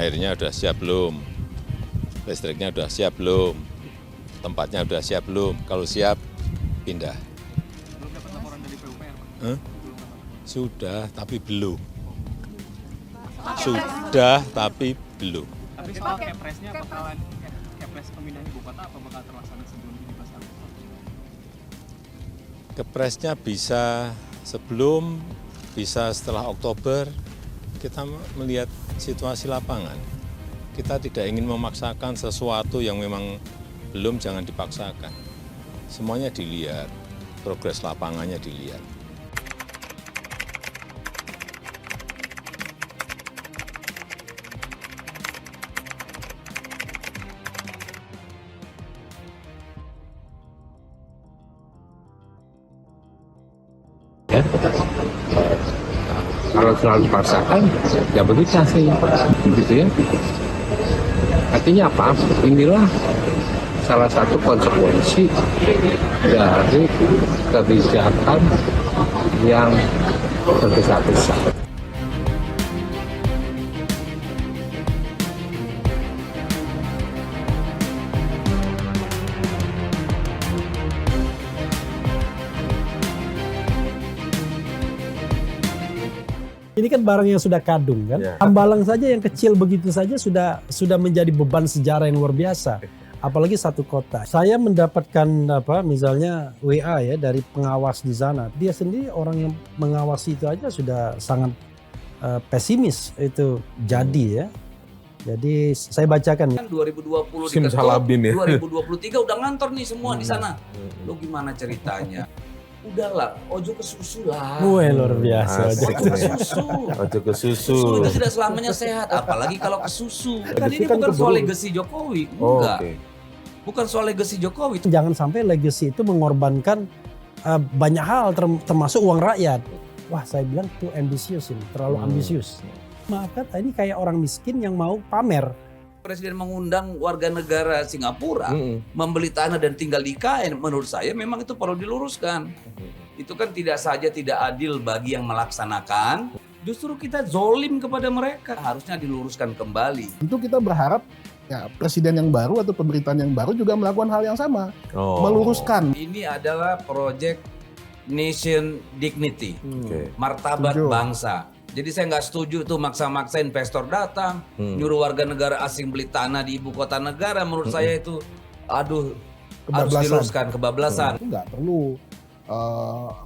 airnya udah siap belum, listriknya udah siap belum, tempatnya udah siap belum, kalau siap pindah. Belum dapat laporan dari PUPR, Pak? Hah? Belum dapat. Sudah tapi belum. Sudah tapi belum. Tapi soal kepresnya bakalan kepres pemindahan ibu kota apa bakal terlaksana sebelum dipasang? Kepresnya bisa sebelum, bisa setelah Oktober. Kita melihat situasi lapangan. Kita tidak ingin memaksakan sesuatu yang memang belum, jangan dipaksakan. Semuanya dilihat, progres lapangannya dilihat. Ya. Kalau selalu dipaksakan, ya begitu hasilnya, begitu ya. Artinya apa? Inilah salah satu konsekuensi dari kebijakan yang tergesa-gesa. Ini kan barang yang sudah kadung kan. Hambalang saja yang kecil begitu saja sudah menjadi beban sejarah yang luar biasa. Apalagi satu kota. Saya mendapatkan misalnya WA ya dari pengawas di sana. Dia sendiri orang yang mengawasi itu aja sudah sangat pesimis itu jadi ya. Jadi saya bacakan. Kan 2020 Simsalabim ya. 2023 udah ngantor nih semua di sana. Lu gimana ceritanya? Udahlah, ojo ke susu lah. Wah luar biasa. Asik. Ojo ke susu. Ojo ke Susu susu. itu tidak selamanya sehat, apalagi kalau ke susu. Kan Legacy ini kan bukan soal keburu. legacy Jokowi, Oh, enggak. oke. Bukan soal legacy Jokowi. Jangan sampai legacy itu mengorbankan banyak hal termasuk uang rakyat. Wah saya bilang itu ambisius ini, terlalu ambisius. Maafkan, ini kayak orang miskin yang mau pamer. Presiden mengundang warga negara Singapura membeli tanah dan tinggal di IKN, menurut saya memang itu perlu diluruskan. Itu kan tidak saja tidak adil bagi yang melaksanakan, justru kita zolim kepada mereka. Harusnya diluruskan kembali. Tentu kita berharap ya presiden yang baru atau pemerintahan yang baru juga melakukan hal yang sama, Oh. meluruskan. Ini adalah project nation dignity, Oke. martabat Setuju. bangsa. Jadi saya nggak setuju tuh maksa-maksa investor datang, nyuruh warga negara asing beli tanah di ibu kota negara. Menurut saya itu, aduh, harus Kebablasan. diluruskan, kebablasan. Itu nggak perlu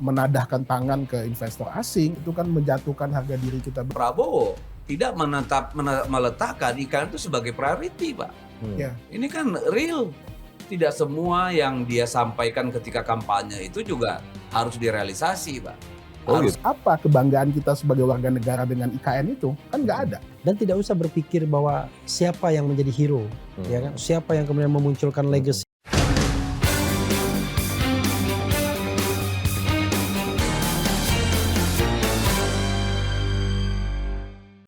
menadahkan tangan ke investor asing, itu kan menjatuhkan harga diri kita. Prabowo tidak meletakkan ikan itu sebagai priority, Pak. Ya. Ini kan real. Tidak semua yang dia sampaikan ketika kampanye itu juga harus direalisasi, Pak. Harus Apa kebanggaan kita sebagai warga negara dengan IKN itu? Kan nggak ada. Dan tidak usah berpikir bahwa siapa yang menjadi hero, ya kan? Siapa yang kemudian memunculkan legacy.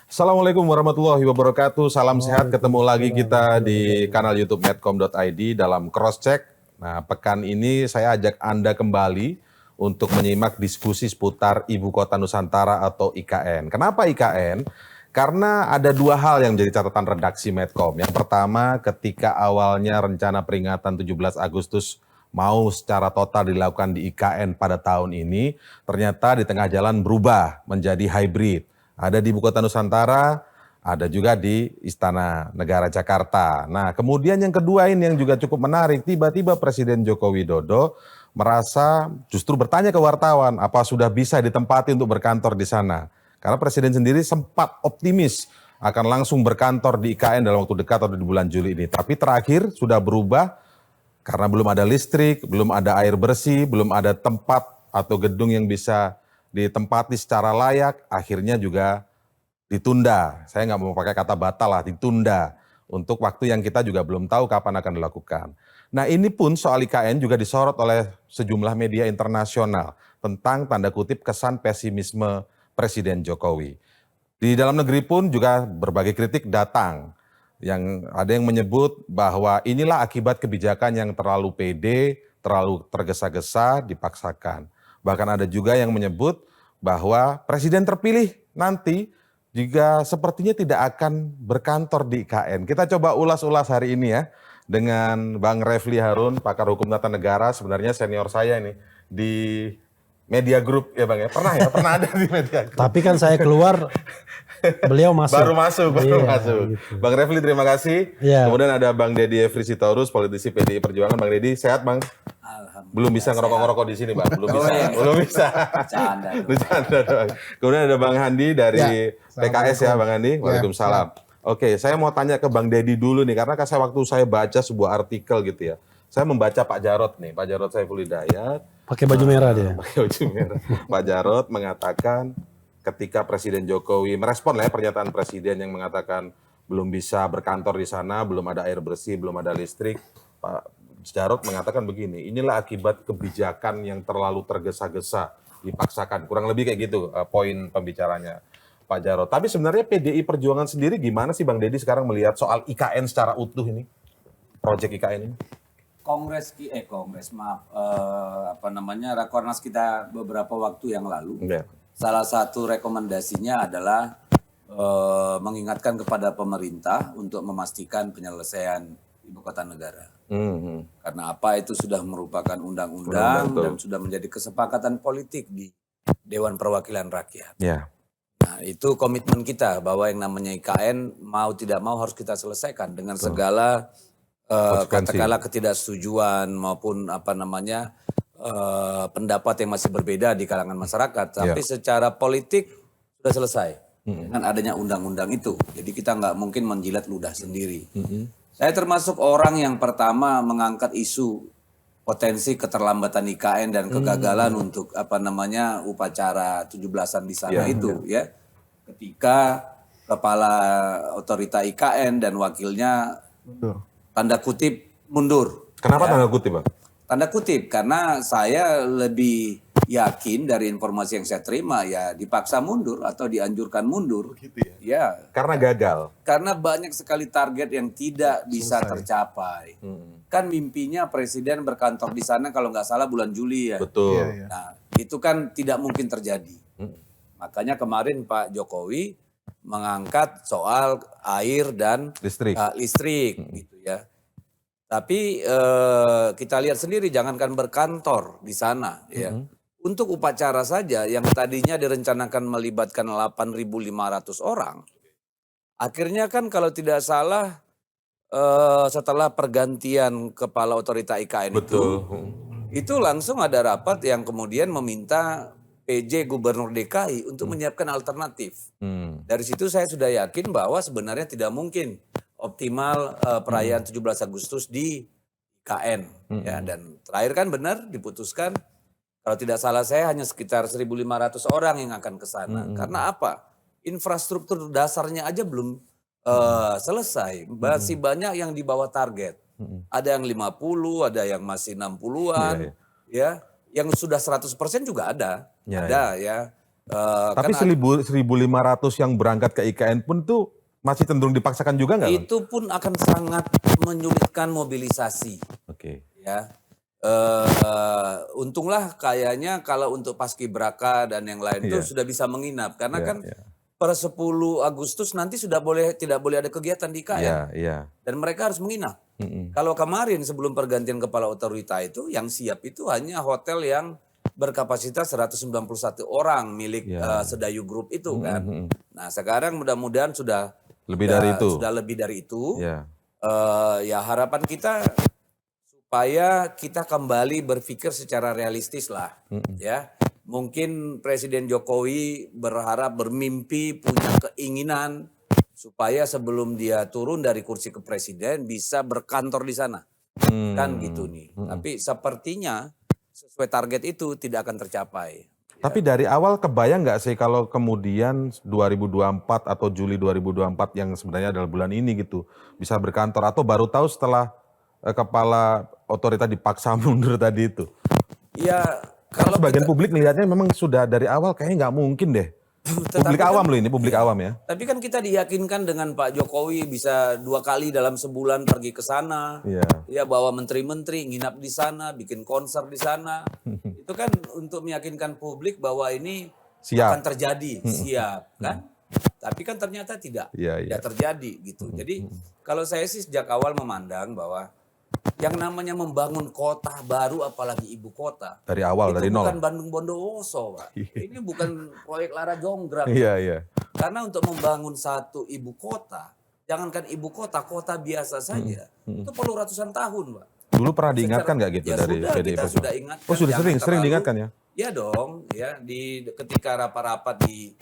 Assalamualaikum warahmatullahi wabarakatuh. Salam sehat, ketemu lagi kita di kanal YouTube medcom.id dalam cross check. Nah, pekan ini saya ajak Anda kembali untuk menyimak diskusi seputar Ibu Kota Nusantara atau IKN. Kenapa IKN? Karena ada dua hal yang menjadi catatan redaksi Medcom. Yang pertama, ketika awalnya rencana peringatan 17 Agustus mau secara total dilakukan di IKN pada tahun ini, ternyata di tengah jalan berubah menjadi hybrid. Ada di Ibu Kota Nusantara, ada juga di Istana Negara Jakarta. Nah, kemudian yang kedua ini yang juga cukup menarik, tiba-tiba Presiden Joko Widodo merasa justru bertanya ke wartawan, apa sudah bisa ditempati untuk berkantor di sana. Karena Presiden sendiri sempat optimis akan langsung berkantor di IKN dalam waktu dekat atau di bulan Juli ini. Tapi terakhir sudah berubah karena belum ada listrik, belum ada air bersih, belum ada tempat atau gedung yang bisa ditempati secara layak, akhirnya juga ditunda. Saya nggak mau pakai kata batal lah, ditunda. Untuk waktu yang kita juga belum tahu kapan akan dilakukan. Nah ini pun soal IKN juga disorot oleh sejumlah media internasional tentang tanda kutip kesan pesimisme Presiden Jokowi. Di dalam negeri pun juga berbagai kritik datang. Yang ada yang menyebut bahwa inilah akibat kebijakan yang terlalu pede, terlalu tergesa-gesa, dipaksakan. Bahkan ada juga yang menyebut bahwa presiden terpilih nanti juga sepertinya tidak akan berkantor di IKN. Kita coba ulas-ulas hari ini ya dengan Bang Refli Harun, pakar hukum tata negara, sebenarnya senior saya ini di Media Group ya Bang ya. Pernah ada di Media Group. Tapi kan saya keluar, beliau masuk. Baru masuk. Gitu. Bang Refli terima kasih. Iya. Kemudian ada Bang Deddy Efri Sitorus, politisi PDI Perjuangan. Bang Deddy sehat Bang? Belum bisa ngerokok-ngerokok di sini Bang, belum bisa. Belum bisa. Bercanda doang. Kemudian ada Bang Handi dari PKS ya Bang Handi. Waalaikumsalam. Oke, saya mau tanya ke Bang Deddy dulu nih, karena waktu saya baca sebuah artikel gitu ya. Saya membaca Pak Jarod nih, Pak Jarod Saiful Hidayat. Pakai baju merah dia. Pakai baju merah. Pak Jarod mengatakan ketika Presiden Jokowi merespon lah ya pernyataan Presiden yang mengatakan belum bisa berkantor di sana, belum ada air bersih, belum ada listrik. Pak Jarod mengatakan begini, inilah akibat kebijakan yang terlalu tergesa-gesa, dipaksakan. Kurang lebih kayak gitu poin pembicaranya Pak Jarod. Tapi sebenarnya PDI Perjuangan sendiri gimana sih Bang Deddy sekarang melihat soal IKN secara utuh ini? Proyek IKN ini? Rakornas kita beberapa waktu yang lalu. Ya. Salah satu rekomendasinya adalah mengingatkan kepada pemerintah untuk memastikan penyelesaian ibu kota negara. Karena apa, itu sudah merupakan undang-undang dan sudah menjadi kesepakatan politik di Dewan Perwakilan Rakyat. Ya. Nah, itu komitmen kita bahwa yang namanya IKN mau tidak mau harus kita selesaikan dengan segala katakanlah ketidaksetujuan maupun pendapat yang masih berbeda di kalangan masyarakat. Tapi secara politik sudah selesai dengan adanya undang-undang itu. Jadi kita nggak mungkin menjilat ludah sendiri. Saya termasuk orang yang pertama mengangkat isu potensi keterlambatan IKN dan kegagalan untuk upacara 17-an di sana ya. Ketika kepala otorita IKN dan wakilnya tanda kutip mundur. Kenapa tanda kutip Bang? Tanda kutip karena saya lebih yakin dari informasi yang saya terima ya dipaksa mundur atau dianjurkan mundur. Gitu ya? Ya. Karena gagal. Karena banyak sekali target yang tidak bisa tercapai. Kan mimpinya presiden berkantor di sana kalau nggak salah bulan Juli ya. Betul. Nah itu kan tidak mungkin terjadi. Makanya kemarin Pak Jokowi mengangkat soal air dan listrik gitu ya. Tapi kita lihat sendiri jangankan berkantor di sana ya. Untuk upacara saja yang tadinya direncanakan melibatkan 8.500 orang. Akhirnya kan kalau tidak salah setelah pergantian kepala otorita IKN itu langsung ada rapat yang kemudian meminta PJ Gubernur DKI untuk menyiapkan alternatif. Dari situ saya sudah yakin bahwa sebenarnya tidak mungkin optimal perayaan 17 Agustus di IKN. Ya, dan terakhir kan benar diputuskan kalau tidak salah saya hanya sekitar 1.500 orang yang akan ke sana. Karena apa? Infrastruktur dasarnya aja belum selesai. Masih banyak yang di bawah target. Ada yang 50, ada yang masih 60-an. Ya, yang sudah 100% juga ada. Tapi 1.500 yang berangkat ke IKN pun tuh masih cenderung dipaksakan juga nggak? Itu pun akan sangat menyulitkan mobilisasi. Ya. Untunglah kayaknya kalau untuk paskibraka dan yang lain itu sudah bisa menginap karena kan per 10 Agustus nanti sudah tidak boleh ada kegiatan di IKN. Dan mereka harus menginap. Kalau kemarin sebelum pergantian kepala otorita itu yang siap itu hanya hotel yang berkapasitas 191 orang milik Sedayu Group itu kan. Nah, sekarang mudah-mudahan sudah lebih dari itu. Ya harapan kita supaya kita kembali berpikir secara realistis lah, ya. Mungkin Presiden Jokowi bermimpi, punya keinginan supaya sebelum dia turun dari kursi ke presiden bisa berkantor di sana, kan gitu nih. Tapi sepertinya sesuai target itu tidak akan tercapai. Tapi dari awal kebayang nggak sih kalau kemudian 2024 atau Juli 2024 yang sebenarnya adalah bulan ini gitu bisa berkantor atau baru tahu setelah kepala otorita dipaksa mundur tadi itu? Ya, kalau sebagian publik melihatnya memang sudah dari awal kayaknya nggak mungkin deh. Publik awam loh ini, publik awam ya. Tapi kan kita diyakinkan dengan Pak Jokowi bisa 2 kali dalam sebulan pergi ke sana. Ya bawa menteri-menteri nginap di sana, bikin konser di sana. Itu kan untuk meyakinkan publik bahwa ini akan terjadi, siap kan? Tapi kan ternyata tidak Iya, iya. terjadi gitu. Jadi kalau saya sih sejak awal memandang bahwa yang namanya membangun kota baru, apalagi ibu kota, Dari awal, itu dari nol. bukan Bandung Bondowoso, Pak. Ini bukan proyek Lara Jonggrang. Iya, iya. Karena untuk membangun satu ibu kota, jangankan ibu kota, kota biasa saja, itu perlu ratusan tahun, Pak. Dulu pernah diingatkan nggak gitu Ya dari sudah, PDI kita Perjuangan? sudah ingatkan. Oh, sudah jangan sering terlalu- diingatkan ya? Ya dong, ya ketika rapat-rapat di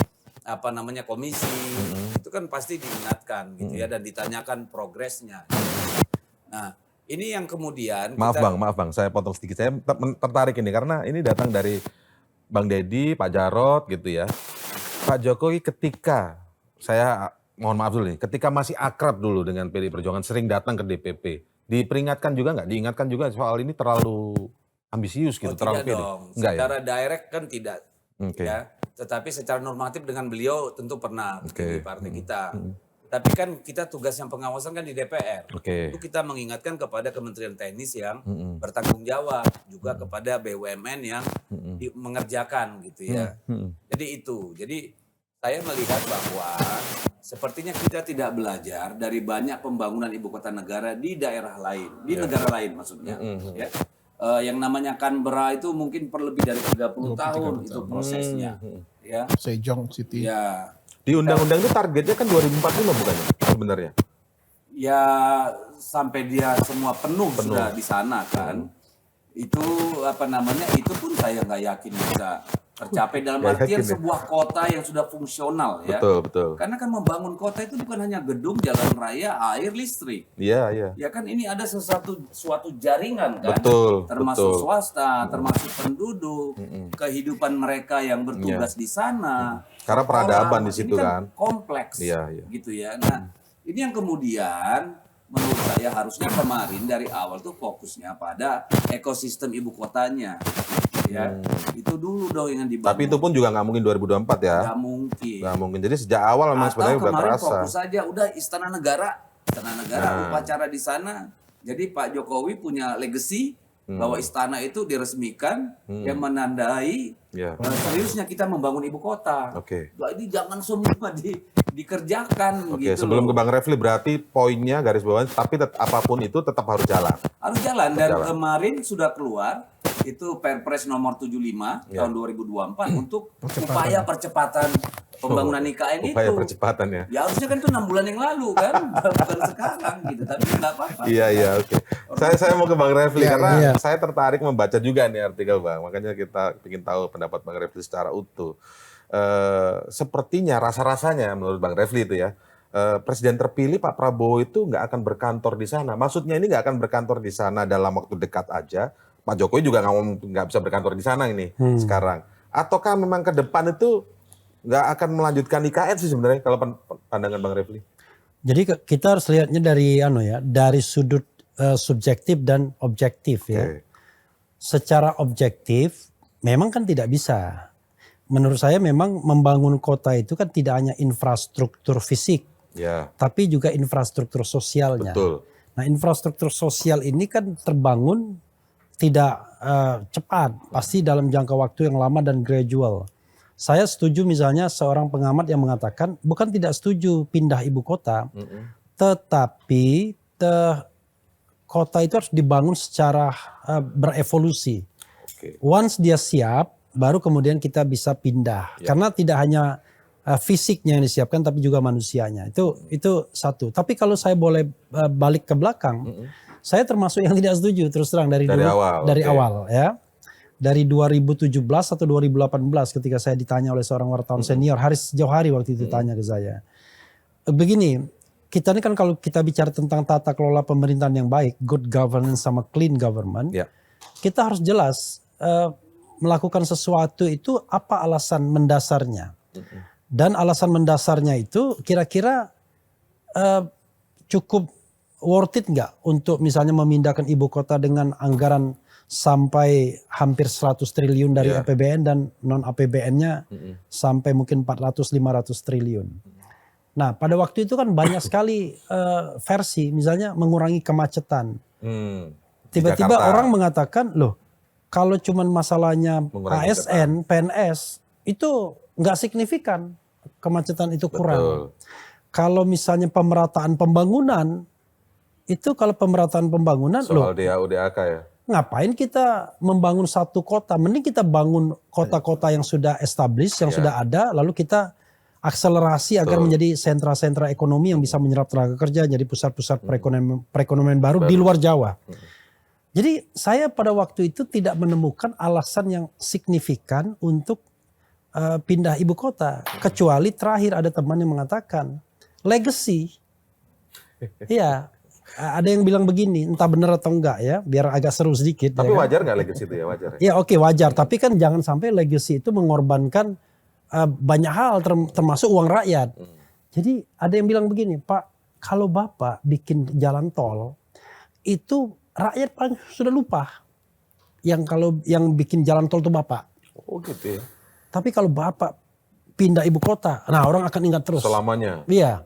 komisi, itu kan pasti diingatkan gitu ya, dan ditanyakan progresnya. Nah, ini yang kemudian Maaf Bang, saya potong sedikit. Saya tertarik ini karena ini datang dari Bang Deddy, Pak Jarod gitu ya. Pak Jokowi ketika, saya mohon maaf dulu nih, ketika masih akrab dulu dengan PDI Perjuangan, sering datang ke DPP, diperingatkan juga nggak? Diingatkan juga soal ini terlalu ambisius gitu, terlalu tidak pede? dong, Enggak ya? secara direct kan tidak. Oke. Ya, tetapi secara normatif dengan beliau tentu pernah Oke. di partai kita. Tapi kan kita tugas yang pengawasan kan di DPR. Oke. Itu kita mengingatkan kepada Kementerian Teknis yang bertanggung jawab, juga kepada BUMN yang mengerjakan gitu ya. Jadi itu. Jadi saya melihat bahwa sepertinya kita tidak belajar dari banyak pembangunan ibu kota negara di daerah lain, di negara lain maksudnya. Ya. Yang namanya Canberra itu mungkin lebih dari 30 tahun itu prosesnya. Ya. Sejong City. Ya. Di undang-undang itu targetnya kan 2045 bukannya sebenarnya? Ya sampai dia semua penuh. Sudah di sana kan. Itu itu pun saya nggak yakin bisa tercapai dalam Nggak artian yakin ya? sebuah kota yang sudah fungsional ya. Betul. Karena kan membangun kota itu bukan hanya gedung, jalan raya, air, listrik. Iya, iya. Ya kan ini ada suatu jaringan kan. Betul, termasuk betul. swasta, termasuk penduduk, kehidupan mereka yang bertugas di sana. Karena peradaban Orang, di situ ini kan. kompleks. Iya, iya. Gitu ya. Nah, ini yang kemudian menurut saya harusnya kemarin dari awal tuh fokusnya pada ekosistem ibu kotanya. Ya, itu dulu dong yang dibangun. Tapi itu pun juga nggak mungkin 2024 ya? Nggak mungkin. Nggak mungkin. Jadi sejak awal memang Atau sebenarnya udah kemarin terasa. fokus saja, udah Istana Negara upacara di sana. Jadi Pak Jokowi punya legacy bahwa istana itu diresmikan yang menandai Ya. seriusnya kita membangun ibu kota. Oke. Wah, ini jangan semua dikerjakan Oke, gitu. sebelum loh. ke Bang Refli berarti poinnya garis bawahnya tapi apapun itu tetap harus jalan. Harus jalan dan Jalan. kemarin sudah keluar itu Perpres nomor 75 tahun 2024 untuk upaya percepatan pembangunan IKN Upaya itu. percepatan ya. Ya harusnya kan itu 6 bulan yang lalu kan, bukan sekarang gitu. Tapi nggak apa-apa. Iya, oke. Saya mau ke Bang Refli karena iya. saya tertarik membaca juga nih artikel Bang. Makanya kita ingin tahu pendapat Bang Refli secara utuh. Sepertinya rasa-rasanya menurut Bang Refli itu ya, Presiden terpilih Pak Prabowo itu nggak akan berkantor di sana. Maksudnya ini nggak akan berkantor di sana dalam waktu dekat aja. Pak Jokowi juga nggak bisa berkantor di sana ini sekarang. Ataukah memang ke depan itu nggak akan melanjutkan IKN sih sebenarnya kalau pandangan Bang Refli? Jadi kita harus lihatnya dari sudut subjektif dan objektif ya. Oke. Secara objektif memang kan tidak bisa. Menurut saya memang membangun kota itu kan tidak hanya infrastruktur fisik, Ya, tapi juga infrastruktur sosialnya. betul. Nah, infrastruktur sosial ini kan terbangun tidak cepat, pasti dalam jangka waktu yang lama dan gradual. Saya setuju misalnya seorang pengamat yang mengatakan bukan tidak setuju pindah ibu kota, tetapi kota itu harus dibangun secara berevolusi. Oke. Once dia siap, baru kemudian kita bisa pindah. Karena tidak hanya fisiknya yang disiapkan, tapi juga manusianya. Itu satu. Tapi kalau saya boleh balik ke belakang, saya termasuk yang tidak setuju terus terang dari awal ya. Dari 2017 atau 2018 ketika saya ditanya oleh seorang wartawan senior, Haris Johari waktu itu tanya ke saya. Begini, kita ini kan kalau kita bicara tentang tata kelola pemerintahan yang baik, good governance sama clean government, kita harus jelas melakukan sesuatu itu apa alasan mendasarnya. Dan alasan mendasarnya itu kira-kira cukup worth it nggak untuk misalnya memindahkan ibu kota dengan anggaran sampai hampir 100 triliun dari APBN dan non APBN-nya sampai mungkin 400-500 triliun. Nah pada waktu itu kan banyak sekali versi, misalnya mengurangi kemacetan. Tiba-tiba orang mengatakan, loh kalau cuman masalahnya ASN, PNS itu nggak signifikan. kemacetan itu kurang. Betul. Kalau misalnya pemerataan pembangunan, itu kalau pemerataan pembangunan, Soal DAU DAK ya. ngapain kita membangun satu kota? Mending kita bangun kota-kota yang sudah established, yang sudah ada, lalu kita akselerasi agar menjadi sentra-sentra ekonomi yang bisa menyerap tenaga kerja, jadi pusat-pusat perekonomian baru di luar Jawa. Jadi saya pada waktu itu tidak menemukan alasan yang signifikan untuk pindah ibu kota. Kecuali terakhir ada teman yang mengatakan legacy. Iya. Ada yang bilang begini, entah benar atau enggak ya, biar agak seru sedikit. Tapi ya kan? wajar nggak legacy itu ya? Wajar ya? Ya oke, wajar, tapi kan jangan sampai legacy itu mengorbankan banyak hal termasuk uang rakyat. Jadi ada yang bilang begini, Pak, kalau Bapak bikin jalan tol itu rakyat paling sudah lupa. Yang bikin jalan tol itu Bapak. Oh gitu ya. Tapi kalau Bapak pindah ibu kota, nah orang akan ingat terus. Selamanya. Iya.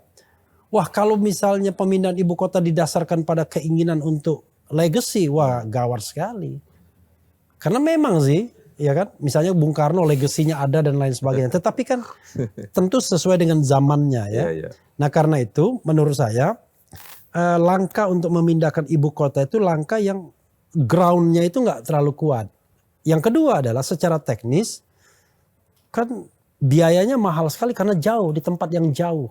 Wah, kalau misalnya pemindahan ibu kota didasarkan pada keinginan untuk legacy, wah gawat sekali. Karena memang sih, ya kan, misalnya Bung Karno legasinya ada dan lain sebagainya. Tetapi kan tentu sesuai dengan zamannya ya. Iya. Nah karena itu menurut saya langkah untuk memindahkan ibu kota itu langkah yang groundnya itu nggak terlalu kuat. Yang kedua adalah secara teknis kan biayanya mahal sekali karena jauh, di tempat yang jauh.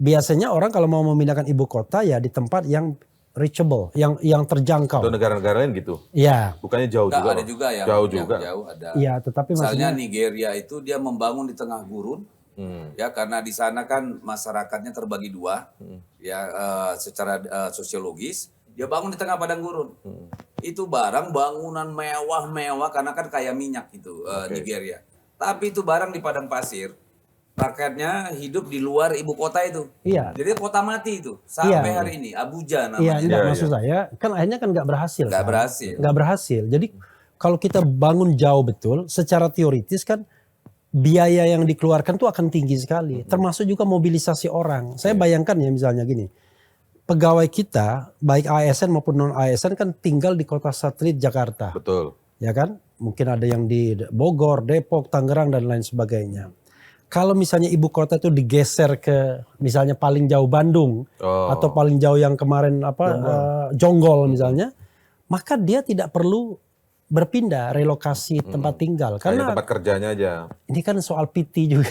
Biasanya orang kalau mau memindahkan ibu kota ya di tempat yang reachable, yang terjangkau. Itu negara-negara lain gitu. Iya. Bukannya jauh Nggak, juga. ada juga yang Jauh yang juga. jauh ada. Iya, tetapi Misalnya maksudnya Nigeria itu dia membangun di tengah gurun, ya karena di sana kan masyarakatnya terbagi dua, ya secara sosiologis. Dia bangun di tengah padang gurun. Itu barang bangunan mewah-mewah karena kan kaya minyak itu Nigeria. Tapi itu barang di padang pasir. Rakyatnya hidup di luar ibu kota itu. Iya. Jadi kota mati itu sampai hari ini. Abuja iya, namanya. enggak, maksud saya kan akhirnya kan nggak berhasil. Nggak kan? berhasil. Nggak berhasil. Jadi kalau kita bangun jauh betul, secara teoritis kan biaya yang dikeluarkan tuh akan tinggi sekali. Termasuk juga mobilisasi orang. Saya bayangkan ya misalnya gini, pegawai kita baik ASN maupun non ASN kan tinggal di kota satelit Jakarta. Betul. Ya kan? Mungkin ada yang di Bogor, Depok, Tangerang dan lain sebagainya. Kalau misalnya ibu kota itu digeser ke misalnya paling jauh Bandung atau paling jauh yang kemarin Jonggol misalnya, maka dia tidak perlu berpindah relokasi tempat tinggal Karena karena tempat kerjanya aja. ini kan soal PT juga.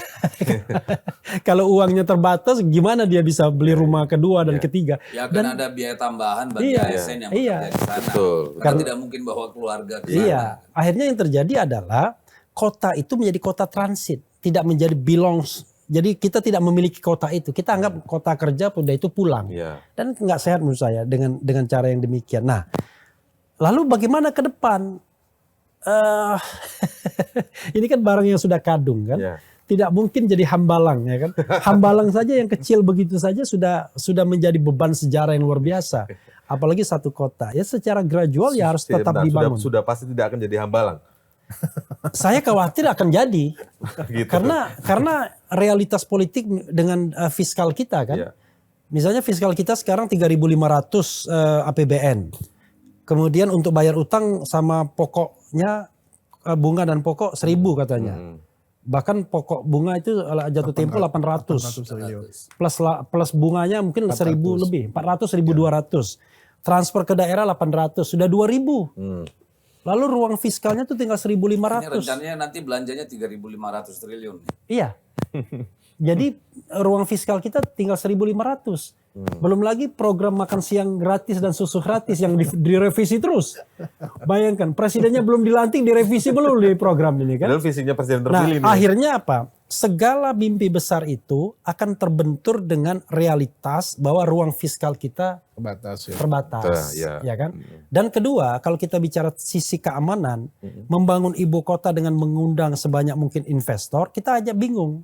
Kalau uangnya terbatas, gimana dia bisa beli rumah kedua dan ketiga? Ya kan ada biaya tambahan bagi Iya, ASN yang iya. bekerja di sana. Betul. Karena tidak mungkin bawa keluarga ke sana. Iya, akhirnya yang terjadi adalah kota itu menjadi kota transit, tidak menjadi belongs. Jadi kita tidak memiliki kota itu, kita anggap kota kerja udah itu pulang. Iya. Dan nggak sehat menurut saya dengan cara yang demikian. Nah, lalu bagaimana ke depan? Ini kan barang yang sudah kadung kan, Iya. tidak mungkin jadi hambalang ya kan. Hambalang saja yang kecil begitu saja sudah menjadi beban sejarah yang luar biasa. Apalagi satu kota ya secara gradual ya harus tetap Sebentar, dibangun. Sudah pasti tidak akan jadi hambalang. Saya khawatir akan jadi Gitu. karena realitas politik dengan fiskal kita kan. Iya. Misalnya fiskal kita sekarang 3.500 APBN. Kemudian untuk bayar utang sama pokoknya bunga dan pokok 1.000 katanya. Bahkan pokok bunga itu jatuh tempo 800. Plus bunganya mungkin 1.000 lebih, 400 1.200. Transfer ke daerah 800, sudah 2.000. Lalu ruang fiskalnya tuh tinggal Ini 1.500. rencananya nanti belanjanya 3.500 triliun. Iya. Jadi ruang fiskal kita tinggal 1.500. Belum lagi program makan siang gratis dan susu gratis yang direvisi terus. Bayangkan presidennya belum dilantik, direvisi belum di program ini kan. Padahal visinya presiden Nah terpilih nih. akhirnya apa? Segala mimpi besar itu akan terbentur dengan realitas bahwa ruang fiskal kita Terbatas ya. terbatas, Ya. ya kan? Dan kedua, kalau kita bicara sisi keamanan, membangun ibu kota dengan mengundang sebanyak mungkin investor, kita aja bingung.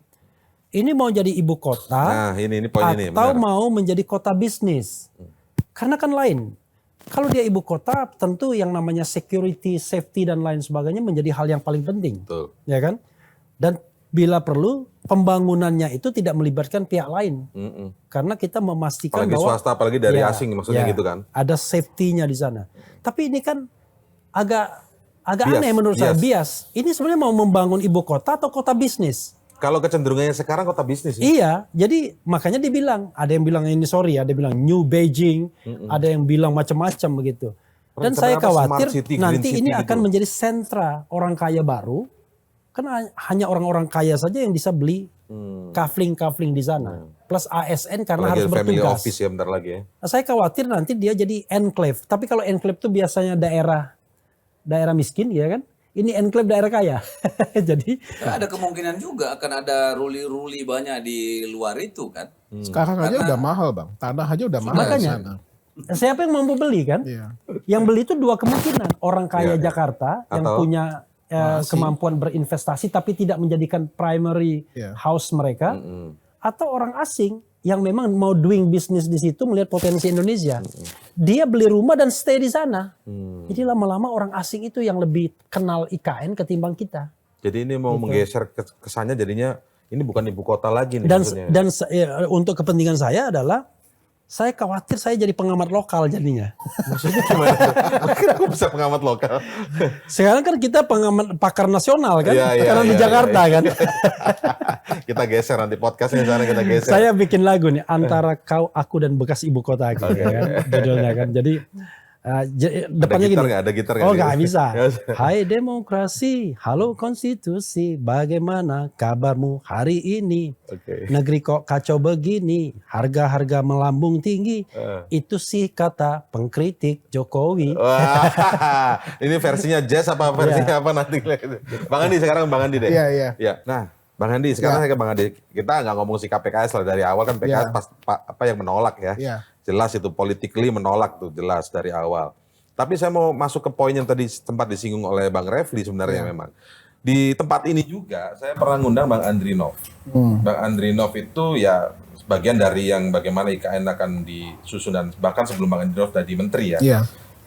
Ini mau jadi ibu kota Nah ini poin ini. atau benar. mau menjadi kota bisnis? Karena kan lain. Kalau dia ibu kota, tentu yang namanya security, safety dan lain sebagainya menjadi hal yang paling penting, Betul. ya kan? Dan bila perlu pembangunannya itu tidak melibatkan pihak lain, karena kita memastikan Apalagi bahwa swasta, apalagi dari ya, asing maksudnya ya, gitu kan. ada safety-nya di sana. Tapi ini kan agak Bias, aneh menurut saya, bias. bias. Ini sebenarnya mau membangun ibu kota atau kota bisnis? Kalau kecenderungannya sekarang kota bisnis. Ya? Iya, jadi makanya dibilang, ada yang bilang ini sorry, ada yang bilang New Beijing, ada yang bilang macam-macam begitu. Dan saya khawatir city, nanti ini gitu. akan menjadi sentra orang kaya baru, kan hanya orang-orang kaya saja yang bisa beli kafling-kafling di sana, plus ASN karena harus family bertugas. office ya bentar lagi ya. Nah, saya khawatir nanti dia jadi enclave, tapi kalau enclave itu biasanya daerah miskin, ya kan? Ini enclave daerah kaya. Jadi Ada kemungkinan juga akan ada ruli-ruli banyak di luar itu kan. Sekarang aja udah mahal bang, tanah aja udah mahal. Makanya. di sana. siapa yang mampu beli kan? Iya. Yang beli itu dua kemungkinan. Orang kaya Iya, iya. Jakarta yang Atau punya asing. kemampuan berinvestasi tapi tidak menjadikan primary Iya. house mereka. Atau orang asing yang memang mau doing business di situ melihat potensi Indonesia. Dia beli rumah dan stay di sana. Jadi lama-lama orang asing itu yang lebih kenal IKN ketimbang kita. Jadi ini mau menggeser kesannya jadinya ini bukan ibu kota lagi nih maksudnya. Dan untuk kepentingan saya adalah saya khawatir saya jadi pengamat lokal jadinya. Maksudnya gimana? Mungkin aku bisa pengamat lokal. Sekarang kan kita pengamat pakar nasional kan, Iya, iya, karena di iya, Jakarta iya. kan. Kita geser nanti podcastnya sana kita geser. Saya bikin lagu nih antara kau, aku dan bekas ibu kota gitu kan, judulnya kan. Jadi depannya gini. Ada gitar Oh nggak? nggak bisa. Nggak bisa. Hai demokrasi, halo konstitusi, bagaimana kabarmu hari ini? Oke. Negeri kok kacau begini, harga-harga melambung tinggi. Itu sih kata pengkritik Jokowi. Wah, ini versinya jazz apa versinya apa nanti? Bang Andi sekarang Bang Andi deh. Iya, iya. Ya, nah Bang Andi sekarang saya ke Bang Andi. Kita nggak ngomong sikap PKS lah dari awal kan PKS apa yang menolak ya. Iya. Jelas itu politically menolak tuh jelas dari awal. Tapi saya mau masuk ke poin yang tadi sempat disinggung oleh Bang Refli sebenarnya memang. Di tempat ini juga saya pernah ngundang Bang Andrinov. Bang Andrinov itu ya bagian dari yang bagaimana IKN akan disusun dan bahkan sebelum Bang Andrinov tadi menteri ya. Iya.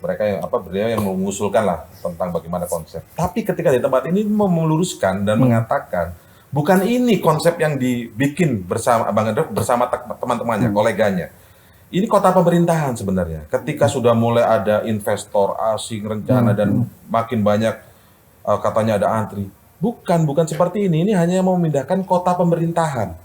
Mereka yang beliau yang mengusulkan lah tentang bagaimana konsep. Tapi ketika di tempat ini mau meluruskan dan mengatakan bukan ini konsep yang dibikin bersama Bang Andrinov bersama teman-temannya, koleganya. Ini kota pemerintahan sebenarnya. Ketika sudah mulai ada investor asing rencana dan makin banyak katanya ada antri. Bukan seperti ini. Ini hanya mau memindahkan kota pemerintahan.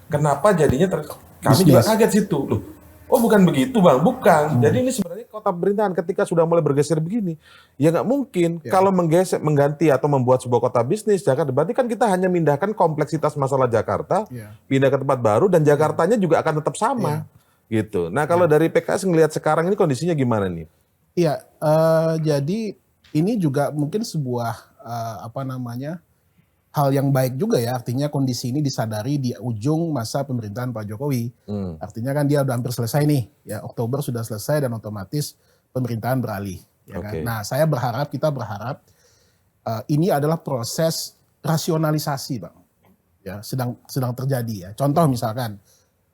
Kenapa jadinya kami juga kaget situ. Loh, oh bukan begitu Bang, bukan. Jadi ini sebenarnya kota pemerintahan ketika sudah mulai bergeser begini. Ya nggak mungkin kalau mengganti atau membuat sebuah kota bisnis Jakarta. Berarti kan kita hanya memindahkan kompleksitas masalah Jakarta, pindah ke tempat baru dan Jakartanya juga akan tetap sama. Gitu. Nah kalau dari PKS ngelihat sekarang ini kondisinya gimana nih? Iya, jadi ini juga mungkin sebuah hal yang baik juga ya. Artinya kondisi ini disadari di ujung masa pemerintahan Pak Jokowi. Artinya kan dia udah hampir selesai nih. Ya Oktober sudah selesai dan otomatis pemerintahan beralih. Ya kan? Nah kita berharap ini adalah proses rasionalisasi, Bang. Ya sedang terjadi ya. Contoh misalkan.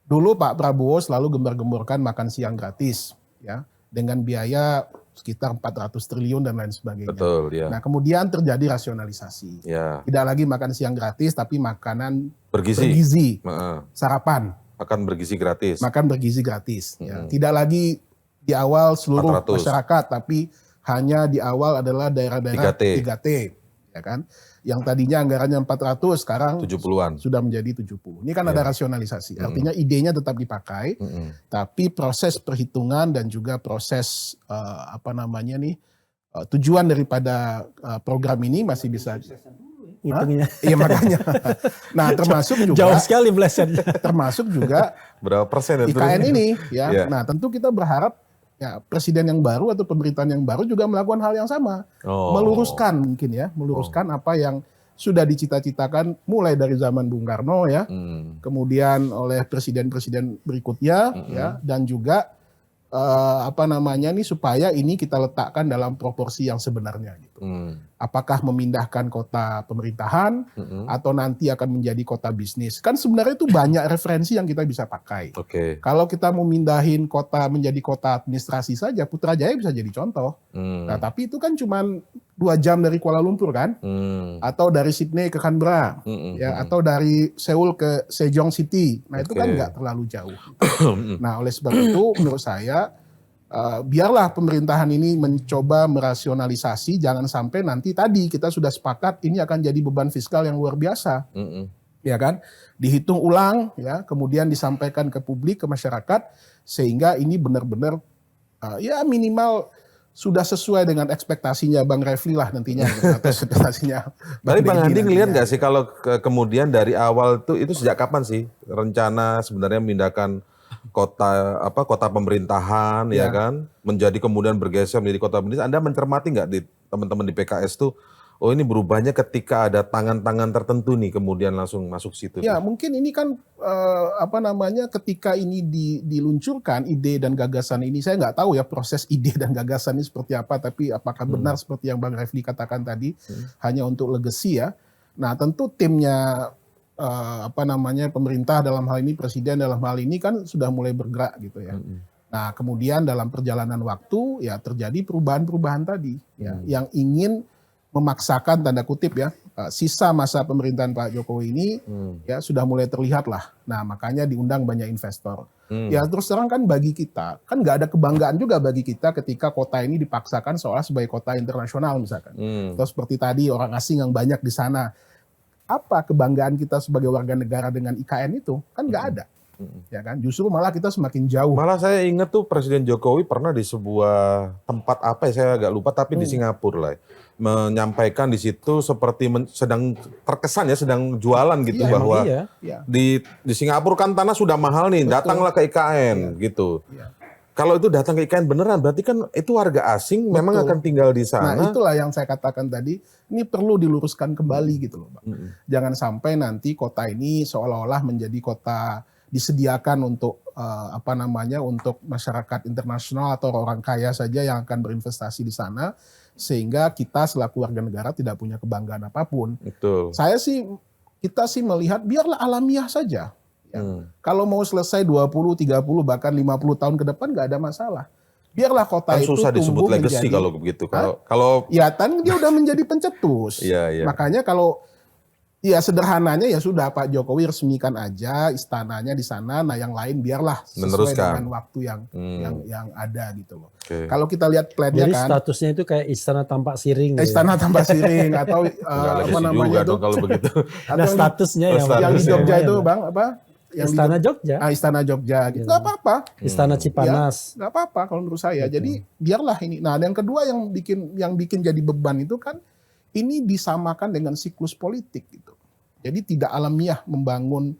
Dulu Pak Prabowo selalu gembar-gemborkan makan siang gratis, ya, dengan biaya sekitar 400 triliun dan lain sebagainya. Betul, ya. Nah kemudian terjadi rasionalisasi. Ya. Tidak lagi makan siang gratis, tapi makanan Bergizi. Sarapan. Akan bergizi gratis. Makan bergizi gratis. Ya. Tidak lagi di awal seluruh 400. masyarakat, tapi hanya di awal adalah daerah-daerah 3T. Ya kan? Yang tadinya anggarannya 400 sekarang 70-an. sudah menjadi 70. Ini kan ada rasionalisasi. Artinya idenya tetap dipakai, tapi proses perhitungan dan juga proses tujuan daripada program ini masih bisa Hitungnya. Iya makanya. Nah, termasuk juga Jauh sekali melesetnya. termasuk juga Berapa persen ya IKN turunnya? ini ya. Iya. Nah, tentu kita berharap ya presiden yang baru atau pemerintahan yang baru juga melakukan hal yang sama. Meluruskan mungkin ya, meluruskan apa yang sudah dicita-citakan mulai dari zaman Bung Karno ya. Kemudian oleh presiden-presiden berikutnya ya, dan juga supaya ini kita letakkan dalam proporsi yang sebenarnya gitu. Apakah memindahkan kota pemerintahan atau nanti akan menjadi kota bisnis? Kan sebenarnya itu banyak referensi yang kita bisa pakai. Kalau kita memindahin kota menjadi kota administrasi saja, Putrajaya bisa jadi contoh. Nah, tapi itu kan cuma 2 jam dari Kuala Lumpur kan? Atau dari Sydney ke Canberra, ya, atau dari Seoul ke Sejong City. Nah, itu kan nggak terlalu jauh. Nah, oleh sebab itu menurut saya biarlah pemerintahan ini mencoba merasionalisasi, jangan sampai nanti tadi kita sudah sepakat ini akan jadi beban fiskal yang luar biasa. Ya kan, dihitung ulang ya, kemudian disampaikan ke publik, ke masyarakat, sehingga ini benar-benar ya minimal sudah sesuai dengan ekspektasinya Bang Refli lah nantinya atau ekspektasinya. Tapi Bang Andi ngelihat nggak sih kalau kemudian dari awal itu sejak kapan sih rencana sebenarnya memindahkan kota pemerintahan ya kan menjadi kemudian bergeser menjadi kota pemerintahan? Anda mencermati nggak di teman-teman di PKS tuh? Oh ini berubahnya ketika ada tangan-tangan tertentu nih kemudian langsung masuk situ. Ya mungkin ini kan ketika ini diluncurkan ide dan gagasan ini, saya nggak tahu ya proses ide dan gagasan ini seperti apa, tapi apakah benar seperti yang Bang Refli katakan tadi hanya untuk legacy ya. Nah tentu timnya pemerintah dalam hal ini, presiden dalam hal ini kan sudah mulai bergerak gitu ya. Nah kemudian dalam perjalanan waktu ya terjadi perubahan-perubahan tadi ya, yang ingin memaksakan tanda kutip ya sisa masa pemerintahan Pak Jokowi ini ya sudah mulai terlihat lah. Nah makanya diundang banyak investor. Ya terus terang kan bagi kita kan nggak ada kebanggaan juga bagi kita ketika kota ini dipaksakan seolah sebagai kota internasional misalkan. Atau seperti tadi orang asing yang banyak di sana. Apa kebanggaan kita sebagai warga negara dengan IKN itu? Kan nggak ada. Ya kan, justru malah kita semakin jauh. Malah saya ingat tuh Presiden Jokowi pernah di sebuah tempat apa ya saya agak lupa, tapi di Singapura lah menyampaikan di situ seperti sedang terkesan ya sedang jualan gitu bahwa di Singapura kan tanah sudah mahal nih, datanglah ke IKN gitu. Kalau itu datang ke IKN beneran berarti kan itu warga asing memang akan tinggal di sana. Nah itulah yang saya katakan tadi, ini perlu diluruskan kembali gitu loh Bang. Jangan sampai nanti kota ini seolah-olah menjadi kota disediakan untuk untuk masyarakat internasional atau orang kaya saja yang akan berinvestasi di sana, sehingga kita selaku warga negara tidak punya kebanggaan apapun. Betul. Kita sih melihat biarlah alamiah saja. Ya. Kalau mau selesai 20, 30 bahkan 50 tahun ke depan nggak ada masalah. Biarlah kota kan itu susah disebut tumbuh legacy menjadi, kalau begitu. Kalau ya kan dia udah menjadi pencetus. Makanya kalau ya sederhananya ya sudah Pak Jokowi resmikan aja istananya di sana, nah yang lain biarlah sesuai dengan waktu yang ada gitu loh. Kalau kita lihat plannya jadi kan. Jadi statusnya itu kayak istana tampak siring. Istana tampak siring atau apa namanya itu? Kalau begitu. Ada statusnya yang di Jogja itu Bang apa? Yang Istana Jogja. Istana Jogja gitu. Nggak apa-apa. Istana Cipanas. Nggak apa-apa kalau menurut saya. Jadi biarlah ini. Nah, yang kedua yang bikin jadi beban itu kan ini disamakan dengan siklus politik gitu. Jadi tidak alamiah membangun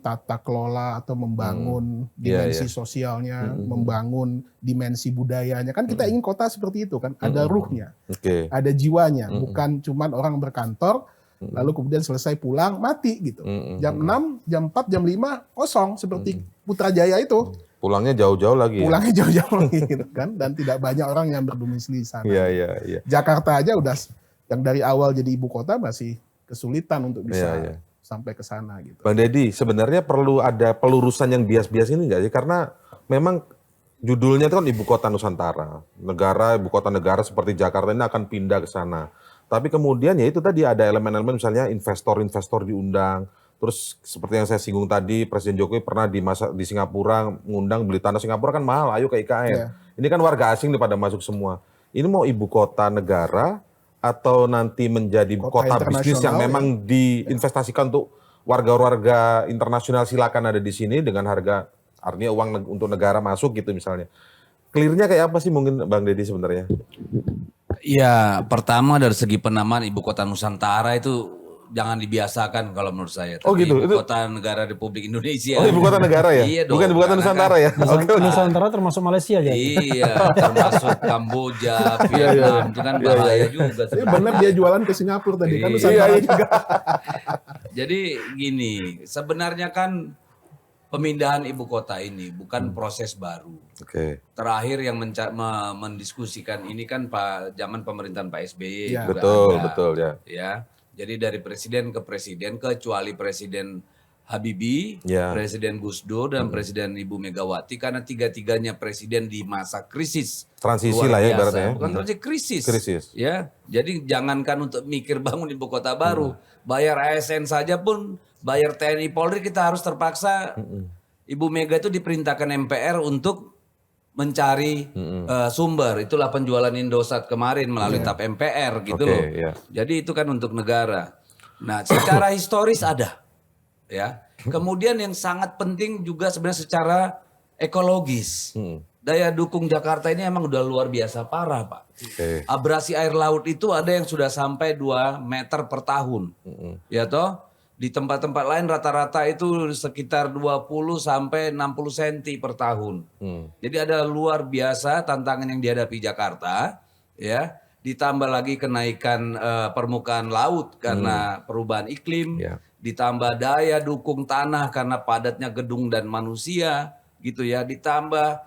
tata kelola atau membangun dimensi sosialnya, membangun dimensi budayanya. Kan kita ingin kota seperti itu kan, ada ruhnya, ada jiwanya, bukan cuman orang berkantor lalu kemudian selesai pulang mati gitu. Jam 6, jam 4, jam 5 kosong seperti Putrajaya itu. Pulangnya jauh-jauh lagi. Pulangnya jauh-jauh lagi gitu kan, dan tidak banyak orang yang berdomisili di sana. Jakarta aja udah yang dari awal jadi ibu kota masih kesulitan untuk bisa sampai ke sana gitu. Bang Deddy, sebenarnya perlu ada pelurusan yang bias-bias ini nggak sih? Karena memang judulnya itu kan ibu kota Nusantara, ibu kota negara seperti Jakarta ini akan pindah ke sana. Tapi kemudian ya itu tadi ada elemen-elemen misalnya investor-investor diundang. Terus seperti yang saya singgung tadi, Presiden Jokowi pernah di Singapura mengundang beli tanah Singapura kan mahal, ayo ke IKN. Ini kan warga asing nih pada masuk semua. Ini mau ibu kota negara atau nanti menjadi kota bisnis yang memang diinvestasikan untuk warga-warga internasional silakan ada di sini dengan harga, artinya uang untuk negara masuk gitu misalnya. Clear-nya kayak apa sih mungkin Bang Deddy sebenarnya? Ya pertama dari segi penamaan ibu kota Nusantara itu jangan dibiasakan kalau menurut saya. Oh gitu. Ibu kota negara Republik Indonesia. Oh ibu kota negara ya? Iya dong. Bukan ibu kota Nusantara ya? Nusantara termasuk Malaysia ya? Iya, termasuk Kamboja, Vietnam, itu kan bahaya juga. Benar dia jualan ke Singapura tadi kan Nusantara juga. Jadi gini, sebenarnya kan pemindahan ibu kota ini bukan proses baru. Terakhir yang mendiskusikan ini kan zaman pemerintahan Pak SBY. Ya. Betul ya. Jadi dari presiden ke presiden, kecuali Presiden Habibie, Presiden Gus Dur, dan Presiden Ibu Megawati, karena tiga-tiganya presiden di masa krisis. Transisi lah ya ibaratnya. Bukan krisis. Ya, jadi jangankan untuk mikir bangun ibu kota baru, bayar ASN saja pun, bayar TNI Polri kita harus terpaksa Ibu Mega itu diperintahkan MPR untuk mencari sumber. Itulah penjualan Indosat kemarin melalui TAP MPR gitu loh. Jadi itu kan untuk negara. Nah, secara historis ada, ya. Kemudian yang sangat penting juga sebenarnya secara ekologis. Daya dukung Jakarta ini emang udah luar biasa parah, Pak. Abrasi air laut itu ada yang sudah sampai 2 meter per tahun. Ya toh? Di tempat-tempat lain rata-rata itu sekitar 20 sampai 60 cm per tahun. Jadi ada luar biasa tantangan yang dihadapi Jakarta, ya. Ditambah lagi kenaikan permukaan laut karena perubahan iklim, ditambah daya dukung tanah karena padatnya gedung dan manusia, gitu ya. Ditambah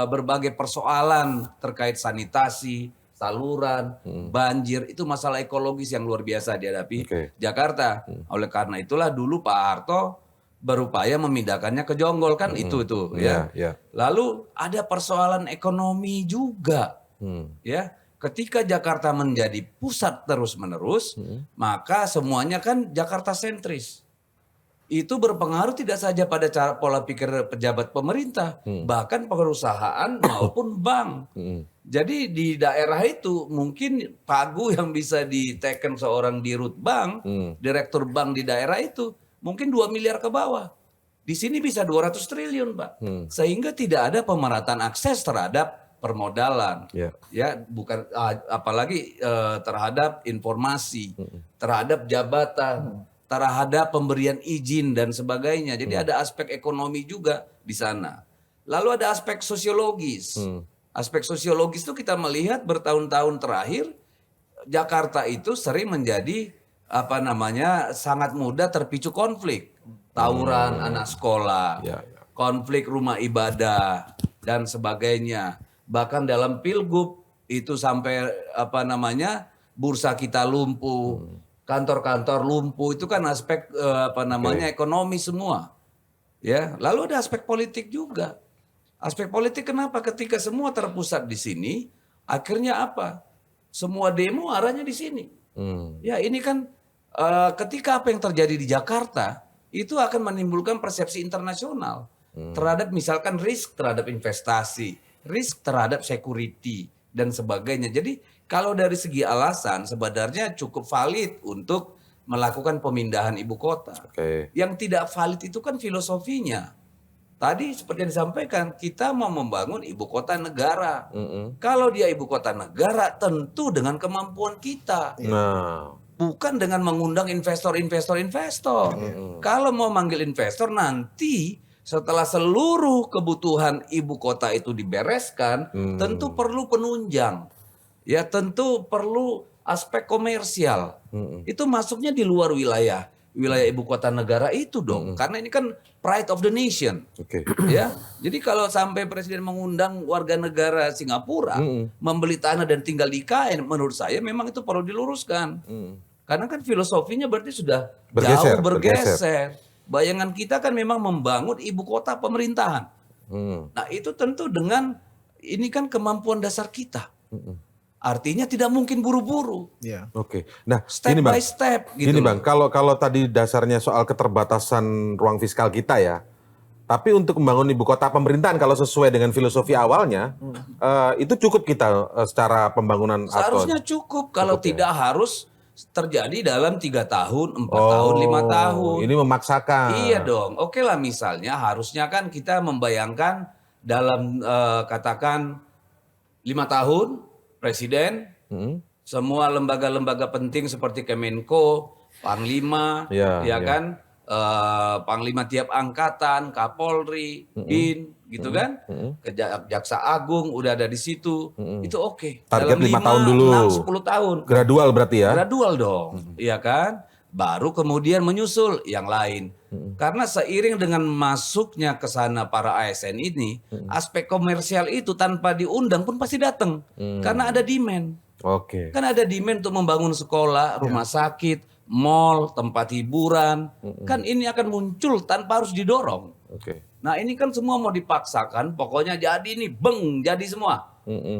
berbagai persoalan terkait sanitasi, saluran, banjir, itu masalah ekologis yang luar biasa dihadapi Jakarta. Oleh karena itulah dulu Pak Harto berupaya memindahkannya ke Jonggol kan itu ya. Lalu ada persoalan ekonomi juga, ya. Ketika Jakarta menjadi pusat terus-menerus, maka semuanya kan Jakarta sentris. Itu berpengaruh tidak saja pada cara pola pikir pejabat pemerintah, bahkan perusahaan maupun bank. Jadi di daerah itu mungkin pagu yang bisa diteken seorang dirut bank, direktur bank di daerah itu mungkin 2 miliar ke bawah. Di sini bisa 200 triliun, Pak. Sehingga tidak ada pemerataan akses terhadap permodalan, ya bukan apalagi terhadap informasi, terhadap jabatan, terhadap pemberian izin dan sebagainya. Jadi ada aspek ekonomi juga di sana. Lalu ada aspek sosiologis. Aspek sosiologis itu kita melihat bertahun-tahun terakhir Jakarta itu sering menjadi sangat mudah terpicu konflik, tawuran anak sekolah, konflik rumah ibadah dan sebagainya. Bahkan dalam Pilgub itu sampai bursa kita lumpuh, kantor-kantor lumpuh, itu kan aspek ekonomi semua. Ya, lalu ada aspek politik juga. Aspek politik kenapa? Ketika semua terpusat di sini, akhirnya apa? Semua demo arahnya di sini. Ya, ini kan ketika apa yang terjadi di Jakarta itu akan menimbulkan persepsi internasional terhadap misalkan risk terhadap investasi, risk terhadap security dan sebagainya. Jadi kalau dari segi alasan sebenarnya cukup valid untuk melakukan pemindahan ibu kota. Yang tidak valid itu kan filosofinya. Tadi seperti yang disampaikan, kita mau membangun ibu kota negara. Kalau dia ibu kota negara tentu dengan kemampuan kita. Bukan dengan mengundang investor. Kalau mau manggil investor nanti setelah seluruh kebutuhan ibu kota itu dibereskan, tentu perlu penunjang. Ya, tentu perlu aspek komersial. Itu masuknya di luar wilayah ibu kota negara itu dong. Karena ini kan pride of the nation. Ya. Jadi kalau sampai presiden mengundang warga negara Singapura membeli tanah dan tinggal di IKN, menurut saya memang itu perlu diluruskan. Karena kan filosofinya berarti sudah jauh bergeser. Bayangan kita kan memang membangun ibu kota pemerintahan. Nah itu tentu dengan ini kan kemampuan dasar kita. Artinya tidak mungkin buru-buru. Nah, step by step. Gitu Bang, kalau tadi dasarnya soal keterbatasan ruang fiskal kita ya. Tapi untuk membangun ibu kota pemerintahan kalau sesuai dengan filosofi awalnya, itu cukup kita secara pembangunan. Seharusnya cukup. Kalau tidak harus terjadi dalam 3 tahun, 4 tahun, 5 tahun. Ini memaksakan. Iya dong. Oke lah misalnya harusnya kan kita membayangkan dalam katakan 5 tahun presiden, semua lembaga-lembaga penting seperti Kemenko, Panglima, kan, Panglima tiap angkatan, Kapolri, Bin, gitu kan, Jaksa Agung udah ada di situ, itu oke. Target Dalam 5 tahun dulu, 6, 10 tahun. Gradual berarti ya? Gradual dong, iya kan? Baru kemudian menyusul yang lain. Karena seiring dengan masuknya ke sana para ASN ini, aspek komersial itu tanpa diundang pun pasti datang. Karena ada demand. Kan ada demand untuk membangun sekolah, rumah sakit, mall, tempat hiburan. Kan ini akan muncul tanpa harus didorong. Nah ini kan semua mau dipaksakan, pokoknya jadi ini, jadi semua.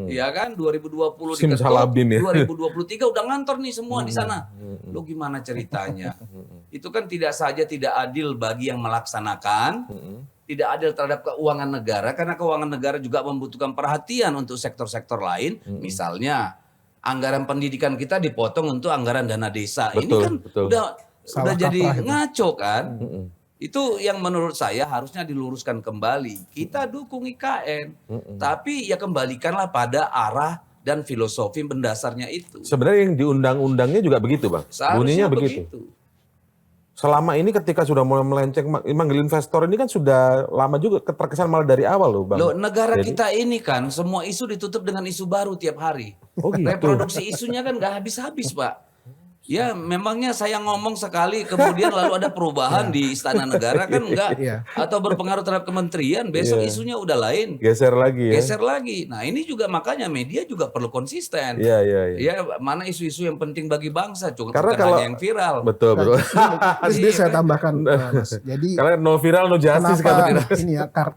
Iya kan, 2020 diketok, 2023 udah ngantor nih semua di sana. Lo gimana ceritanya? Itu kan tidak saja tidak adil bagi yang melaksanakan, tidak adil terhadap keuangan negara karena keuangan negara juga membutuhkan perhatian untuk sektor-sektor lain. Misalnya anggaran pendidikan kita dipotong untuk anggaran dana desa. Ini kan udah jadi ngaco kan. Itu yang menurut saya harusnya diluruskan kembali. Kita dukung IKN, tapi ya kembalikanlah pada arah dan filosofi mendasarnya itu. Sebenarnya yang di undang-undangnya juga begitu, Bang. Bunyinya begitu. Selama ini ketika sudah mulai melenceng, manggil investor ini kan sudah lama juga, terkesan malah dari awal loh, Bang. Loh, negara kita ini kan semua isu ditutup dengan isu baru tiap hari. Oh gitu. Reproduksi isunya kan nggak habis-habis, Pak. Ya memangnya saya ngomong sekali kemudian lalu ada perubahan di Istana Negara kan enggak, atau berpengaruh terhadap kementerian, besok isunya udah lain. Geser lagi ya. Geser lagi. Nah ini juga makanya media juga perlu konsisten. Ya mana isu-isu yang penting bagi bangsa, karena bukan kalau hanya yang viral. Betul. Jadi saya tambahkan, Mas. Jadi karena no viral no justice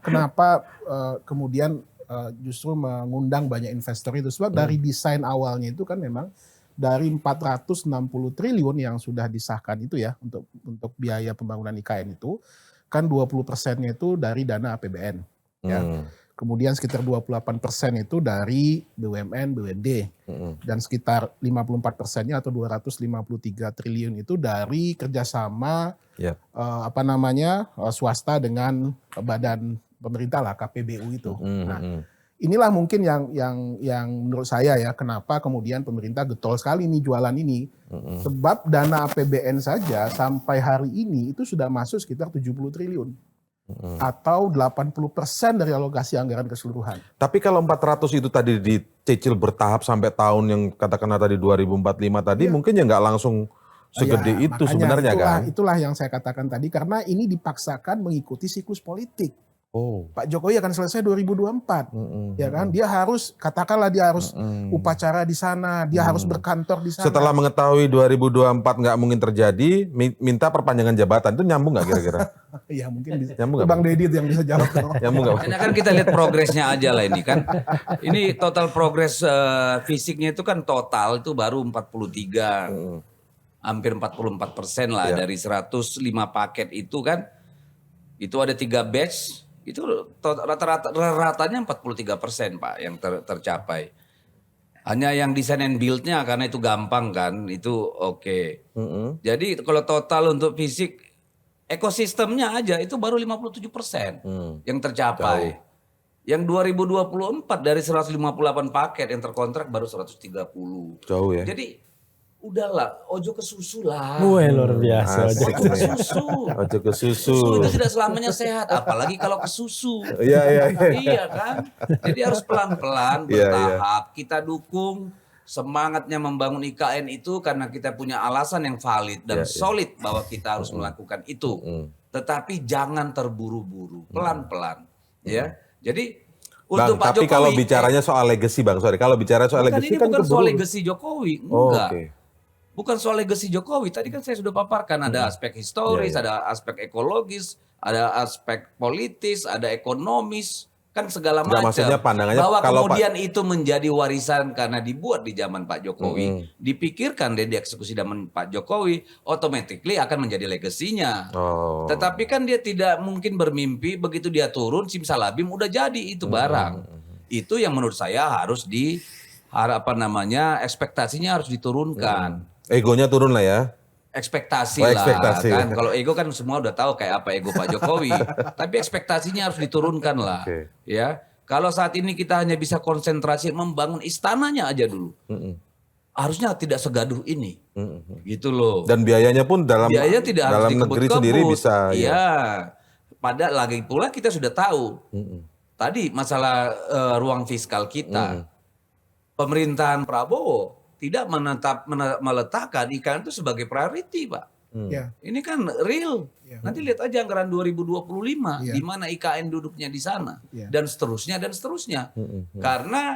kenapa kemudian justru mengundang banyak investor itu sebab dari desain awalnya itu kan memang dari 460 triliun yang sudah disahkan itu ya untuk biaya pembangunan IKN itu kan 20%-nya itu dari dana APBN ya. Kemudian sekitar 28% itu dari BUMN, BUMD dan sekitar 54%-nya atau 253 triliun itu dari kerjasama swasta dengan badan pemerintah lah, KPBU itu. Nah, inilah mungkin yang menurut saya ya kenapa kemudian pemerintah getol sekali nih jualan ini. Sebab dana APBN saja sampai hari ini itu sudah masuk sekitar 70 triliun. Atau 80% dari alokasi anggaran keseluruhan. Tapi kalau 400 itu tadi dicicil bertahap sampai tahun yang katakanlah tadi 2045 tadi mungkin ya nggak langsung segede itu sebenarnya kan. Itulah yang saya katakan tadi karena ini dipaksakan mengikuti siklus politik. Pak Jokowi akan selesai 2024, ya kan? Dia harus upacara di sana, dia harus berkantor di sana. Setelah mengetahui 2024 nggak mungkin terjadi, minta perpanjangan jabatan itu nyambung nggak kira-kira? Iya mungkin bisa. Nyambung Bang Deddy yang bisa jawab. Nyambung nggak? Karena kan kita lihat progresnya aja lah ini kan. Ini total progres fisiknya itu kan total itu baru 43, hampir 44% lah dari 105 paket itu kan. Itu ada 3 batch. Itu rata-ratanya 43% Pak yang tercapai. Hanya yang desain and build-nya karena itu gampang kan, itu oke. Jadi kalau total untuk fisik ekosistemnya aja itu baru 57% yang tercapai. Yang 2024 dari 158 paket yang terkontrak baru 130. Jauh ya. Jadi udahlah, ojo ke susu lah. Luar biasa. Ojo ke susu. Ojo ke susu. Susu itu tidak selamanya sehat, apalagi kalau ke susu. Iya. Iya kan? Jadi harus pelan-pelan, bertahap. Kita dukung semangatnya membangun IKN itu karena kita punya alasan yang valid dan solid bahwa kita harus melakukan itu. Tetapi jangan terburu-buru, pelan-pelan. Ya. Jadi untuk Bang, Pak tapi Jokowi, kalau bicaranya soal legacy Bang, kalau bicara soal legacy ini kan bukan keburu. soal legacy Jokowi, enggak. Okay. Bukan soal legacy Jokowi, tadi kan saya sudah paparkan ada aspek historis, ada aspek ekologis, ada aspek politis, ada ekonomis, kan segala macam. Maksudnya pandangannya bahwa kalau kemudian itu menjadi warisan karena dibuat di zaman Pak Jokowi, dipikirkan dan dieksekusi zaman Pak Jokowi, automatically akan menjadi legasinya. Tetapi kan dia tidak mungkin bermimpi begitu dia turun simsalabim udah jadi itu barang. Itu yang menurut saya harus ekspektasinya harus diturunkan. Egonya turun lah ya. Ekspektasi lah kan. Kalau ego kan semua udah tahu kayak apa ego Pak Jokowi. Tapi ekspektasinya harus diturunkan lah. Ya. Kalau saat ini kita hanya bisa konsentrasi membangun istananya aja dulu. Harusnya tidak segaduh ini. Gitu loh. Dan biayanya pun biaya tidak harus negeri sendiri bisa. Iya. Padahal lagi pula kita sudah tahu. Tadi masalah ruang fiskal kita. Pemerintahan Prabowo tidak meletakkan IKN itu sebagai priority, Pak. Ini kan real. Nanti lihat aja anggaran 2025 di mana IKN duduknya di sana dan seterusnya. Karena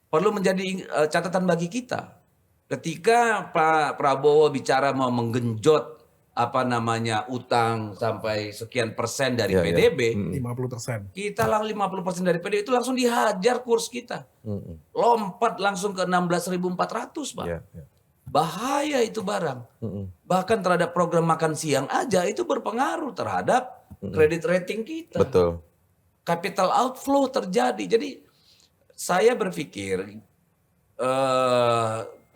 perlu menjadi catatan bagi kita. Ketika Pak Prabowo bicara mau menggenjot utang sampai sekian persen dari PDB, 50%. kita lang 50% dari PDB itu langsung dihajar kurs kita. Lompat langsung ke 16.400, Pak. Bahaya itu barang. Bahkan terhadap program makan siang aja itu berpengaruh terhadap kredit rating kita. Betul. Capital outflow terjadi. Jadi saya berpikir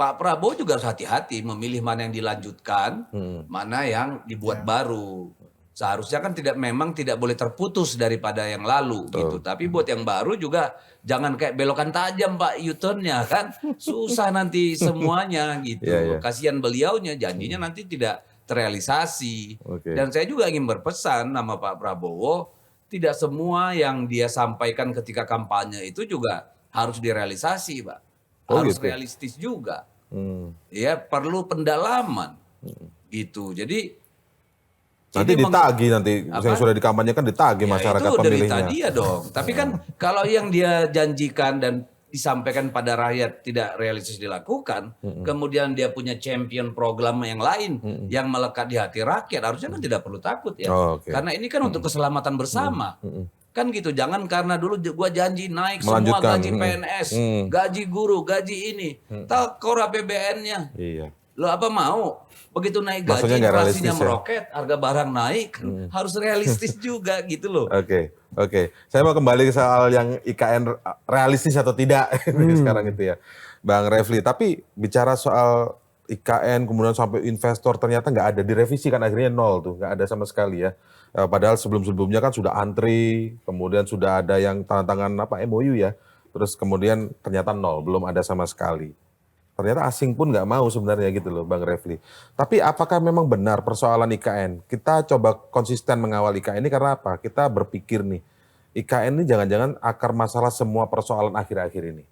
Pak Prabowo juga harus hati-hati memilih mana yang dilanjutkan, mana yang dibuat baru. Seharusnya kan memang tidak boleh terputus daripada yang lalu gitu. Tapi buat yang baru juga jangan kayak belokan tajam Pak U-turn-nya kan. Susah nanti semuanya gitu. Kasihan beliaunya, janjinya nanti tidak terrealisasi. Dan saya juga ingin berpesan nama Pak Prabowo, tidak semua yang dia sampaikan ketika kampanye itu juga harus direalisasi, Pak. Harus realistis juga. Ya, perlu pendalaman. Gitu. Jadi nanti ditagi yang sudah dikampanyekan ditagi masyarakat itu pemilihnya. Itu dia dong. Tapi kan kalau yang dia janjikan dan disampaikan pada rakyat tidak realistis dilakukan, kemudian dia punya champion program yang lain yang melekat di hati rakyat, harusnya kan tidak perlu takut ya. Karena ini kan untuk keselamatan bersama. Kan gitu, jangan karena dulu gua janji naik semua gaji PNS, gaji guru, gaji ini, takor APBN-nya. Iya. Lo apa mau? Begitu naik gaji, inflasinya meroket, harga barang naik, harus realistis juga gitu loh. Oke. Saya mau kembali ke soal yang IKN realistis atau tidak sekarang itu ya, Bang Refli. Tapi bicara soal IKN kemudian sampai investor ternyata nggak ada direvisi kan, akhirnya nol tuh, nggak ada sama sekali ya. Padahal sebelum-sebelumnya kan sudah antri, kemudian sudah ada yang tanda tangan MOU ya, terus kemudian ternyata nol, belum ada sama sekali. Ternyata asing pun nggak mau sebenarnya gitu loh Bang Refli. Tapi apakah memang benar persoalan IKN? Kita coba konsisten mengawal IKN ini karena apa? Kita berpikir nih, IKN ini jangan-jangan akar masalah semua persoalan akhir-akhir ini.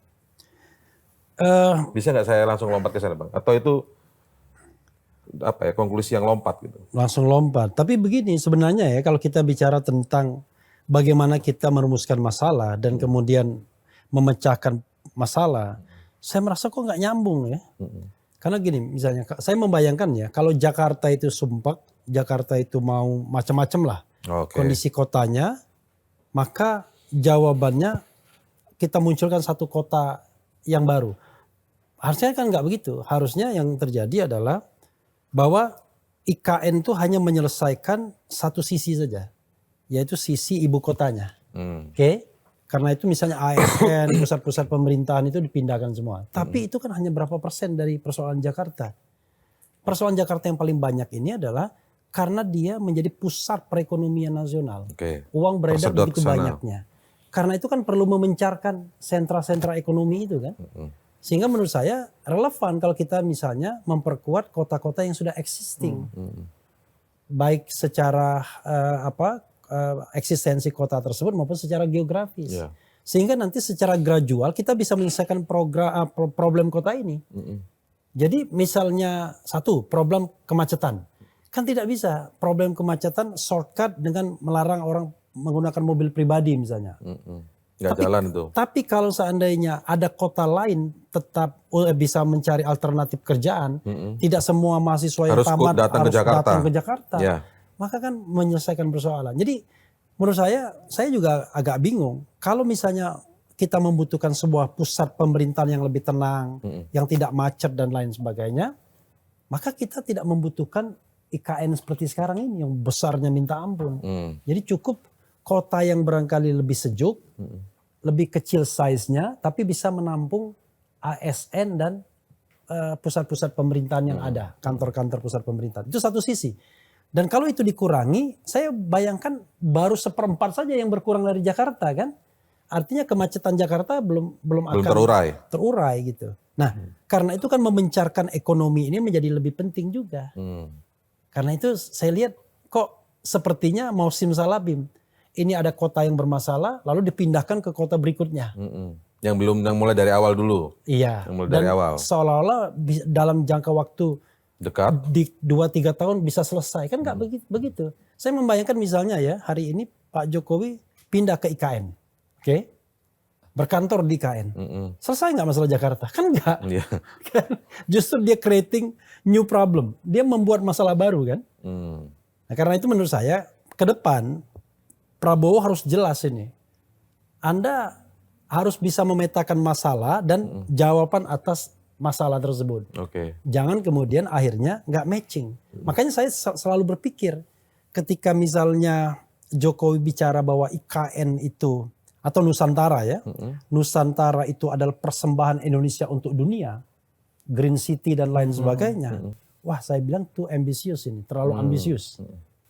Bisa nggak saya langsung lompat ke sana Bang? Atau itu konklusi yang lompat gitu? Langsung lompat. Tapi begini sebenarnya ya, kalau kita bicara tentang bagaimana kita merumuskan masalah dan kemudian memecahkan masalah, saya merasa kok nggak nyambung ya. Karena gini, misalnya saya membayangkan ya, kalau Jakarta itu sumpek, Jakarta itu mau macam-macam lah kondisi kotanya, maka jawabannya kita munculkan satu kota yang baru. Harusnya kan nggak begitu. Harusnya yang terjadi adalah bahwa IKN itu hanya menyelesaikan satu sisi saja, yaitu sisi ibu kotanya. Oke? Karena itu misalnya ASN, pusat-pusat pemerintahan itu dipindahkan semua. Tapi itu kan hanya berapa persen dari persoalan Jakarta. Persoalan Jakarta yang paling banyak ini adalah karena dia menjadi pusat perekonomian nasional. Uang beredar begitu banyaknya. Karena itu kan perlu memencarkan sentra-sentra ekonomi itu kan. Sehingga menurut saya relevan kalau kita misalnya memperkuat kota-kota yang sudah existing. Baik secara eksistensi kota tersebut maupun secara geografis. Sehingga nanti secara gradual kita bisa menyelesaikan problem kota ini. Jadi misalnya satu, problem kemacetan. Kan tidak bisa problem kemacetan shortcut dengan melarang orang menggunakan mobil pribadi misalnya. Jalan tuh. Tapi kalau seandainya ada kota lain tetap bisa mencari alternatif kerjaan, tidak semua mahasiswa yang tamat harus datang ke Jakarta. Maka kan menyelesaikan persoalan. Jadi menurut saya juga agak bingung. Kalau misalnya kita membutuhkan sebuah pusat pemerintahan yang lebih tenang, yang tidak macet dan lain sebagainya, maka kita tidak membutuhkan IKN seperti sekarang ini yang besarnya minta ampun. Jadi cukup kota yang barangkali lebih sejuk, lebih kecil size-nya, tapi bisa menampung ASN dan pusat-pusat pemerintahan yang ada, kantor-kantor pusat pemerintahan. Itu satu sisi. Dan kalau itu dikurangi, saya bayangkan baru 1/4 saja yang berkurang dari Jakarta kan. Artinya kemacetan Jakarta belum akan terurai gitu. Nah, karena itu kan memencarkan ekonomi ini menjadi lebih penting juga. Karena itu saya lihat kok sepertinya mau simsalabim. Ini ada kota yang bermasalah lalu dipindahkan ke kota berikutnya. Yang mulai dari awal dulu. Iya. Yang mulai dari awal. Seolah-olah dalam jangka waktu dekat di 2-3 tahun bisa selesai kan nggak begitu. Saya membayangkan misalnya ya hari ini Pak Jokowi pindah ke IKN, berkantor di IKN, selesai nggak masalah Jakarta? Kan nggak. Kan? Justru dia creating new problem, dia membuat masalah baru kan. Nah, karena itu menurut saya ke depan Prabowo harus jelas ini. Anda harus bisa memetakan masalah dan jawaban atas masalah tersebut. Jangan kemudian akhirnya nggak matching. Makanya saya selalu berpikir ketika misalnya Jokowi bicara bahwa IKN itu atau Nusantara ya, Nusantara itu adalah persembahan Indonesia untuk dunia, Green City dan lain sebagainya. Wah, saya bilang tuh ambisius ini, terlalu ambisius.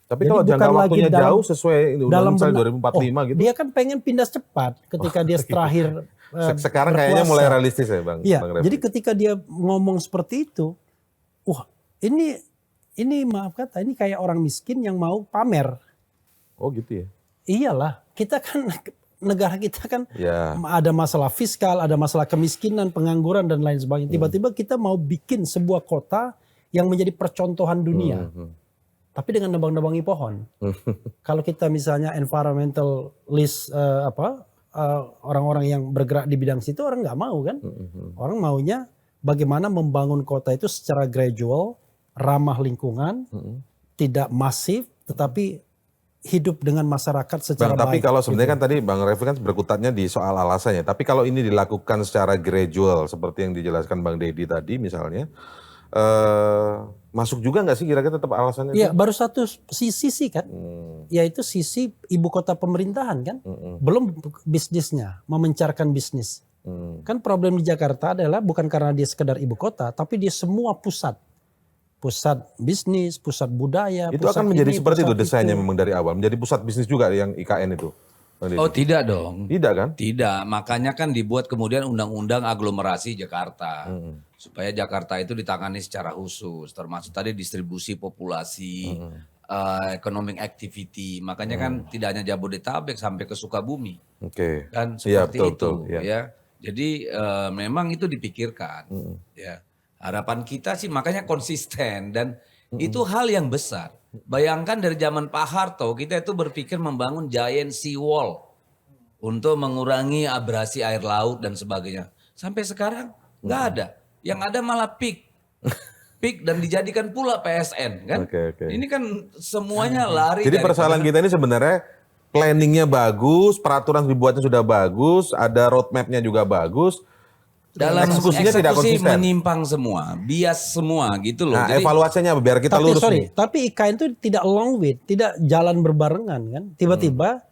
Tapi Jadi kalau jangka bukan lagi waktunya dalam- jauh sesuai dalam misalnya benak- 2045 gitu. Dia kan pengen pindah cepat ketika dia terakhir Sekarang kayaknya berkuasa. mulai realistis ya Bang. Iya, Bang Refli. jadi ketika dia ngomong seperti itu, wah ini maaf kata, ini kayak orang miskin yang mau pamer. Oh gitu ya. Iyalah, kita kan negara kita kan Ya. ada masalah fiskal, ada masalah kemiskinan, pengangguran dan lain sebagainya. Tiba-tiba kita mau bikin sebuah kota yang menjadi percontohan dunia. Tapi dengan nebang-nebangi pohon. Kalau kita misalnya environmentalist orang-orang yang bergerak di bidang situ, orang nggak mau kan? Orang maunya bagaimana membangun kota itu secara gradual, ramah lingkungan, tidak masif, tetapi hidup dengan masyarakat secara Bang, tapi baik. kalau sebenarnya kan tadi Bang Refli kan berkutatnya di soal alasannya. Tapi kalau ini dilakukan secara gradual seperti yang dijelaskan Bang Deddy tadi misalnya, masuk juga nggak sih kira-kira tetap alasannya? Iya, itu? baru satu sisi kan, yaitu sisi ibu kota pemerintahan kan, belum bisnisnya, memencarkan bisnis. Kan problem di Jakarta adalah bukan karena dia sekedar ibu kota, tapi dia semua pusat bisnis, pusat budaya. Itu pusat akan menjadi ini, seperti itu pusat desainnya memang dari awal, menjadi pusat bisnis juga yang IKN itu. Bang Deddy. Oh tidak dong. Tidak kan? Tidak, makanya kan dibuat kemudian undang-undang aglomerasi Jakarta. Supaya Jakarta itu ditangani secara khusus, termasuk tadi distribusi populasi, economic activity. Makanya kan tidak hanya Jabodetabek sampai ke Sukabumi. Oke. Kan Iya, seperti betul, itu betul, iya. ya. Jadi memang itu dipikirkan. Ya. Harapan kita sih makanya konsisten dan itu hal yang besar. Bayangkan dari zaman Pak Harto kita itu berpikir membangun giant sea wall untuk mengurangi abrasi air laut dan sebagainya. Sampai sekarang nggak ada. Yang ada malah PIK dan dijadikan pula PSN kan. Oke. Ini kan semuanya lari. Jadi dari persoalan kita ini sebenarnya planningnya bagus, peraturan dibuatnya sudah bagus, ada roadmapnya juga bagus. dalam Eksekusinya tidak eksekusi konsisten. menyimpang semua, bias semua gitu loh. Nah, Jadi evaluasinya apa? Biar kita lurus nih. Tapi IKN itu tidak long with, tidak jalan berbarengan kan. Tiba-tiba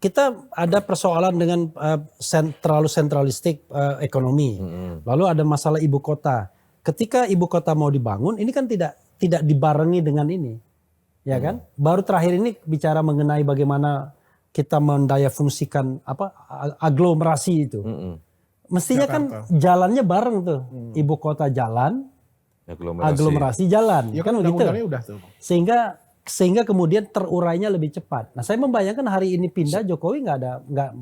kita ada persoalan dengan terlalu sentralistik ekonomi. Lalu ada masalah ibu kota. Ketika ibu kota mau dibangun, ini kan tidak dibarengi dengan ini. Ya kan? Baru terakhir ini bicara mengenai bagaimana kita mendaya fungsikan aglomerasi itu. Mestinya kan jalannya bareng tuh. Ibu kota jalan, aglomerasi jalan. Ya kan kan begitu. undang-undangnya udah tuh. Sehingga kemudian terurainya lebih cepat. Nah, saya membayangkan hari ini pindah Jokowi nggak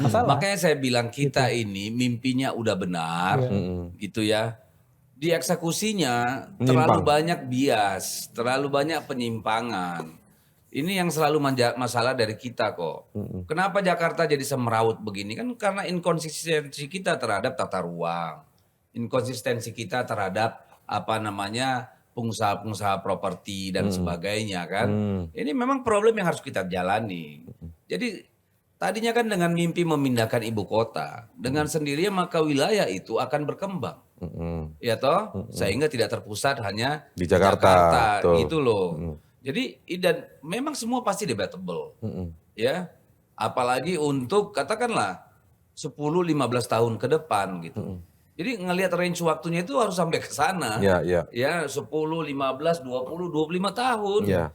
masalah. makanya saya bilang kita ini mimpinya udah benar, gitu ya. Di eksekusinya terlalu banyak bias, terlalu banyak penyimpangan. Ini yang selalu masalah dari kita kok. Kenapa Jakarta jadi semrawut begini? Kan karena inkonsistensi kita terhadap tata ruang. Inkonsistensi kita terhadap pengusaha-pengusaha properti dan sebagainya kan. Ini memang problem yang harus kita jalani. Jadi tadinya kan dengan mimpi memindahkan ibu kota, dengan sendirinya maka wilayah itu akan berkembang. Ya toh, sehingga tidak terpusat hanya Di Jakarta, betul. gitu loh. Jadi dan memang semua pasti debatable. Ya. Apalagi untuk katakanlah 10-15 tahun ke depan gitu. Jadi ngelihat range waktunya itu harus sampai ke sana. Ya. Ya, 10, 15, 20, 25 tahun. Ya.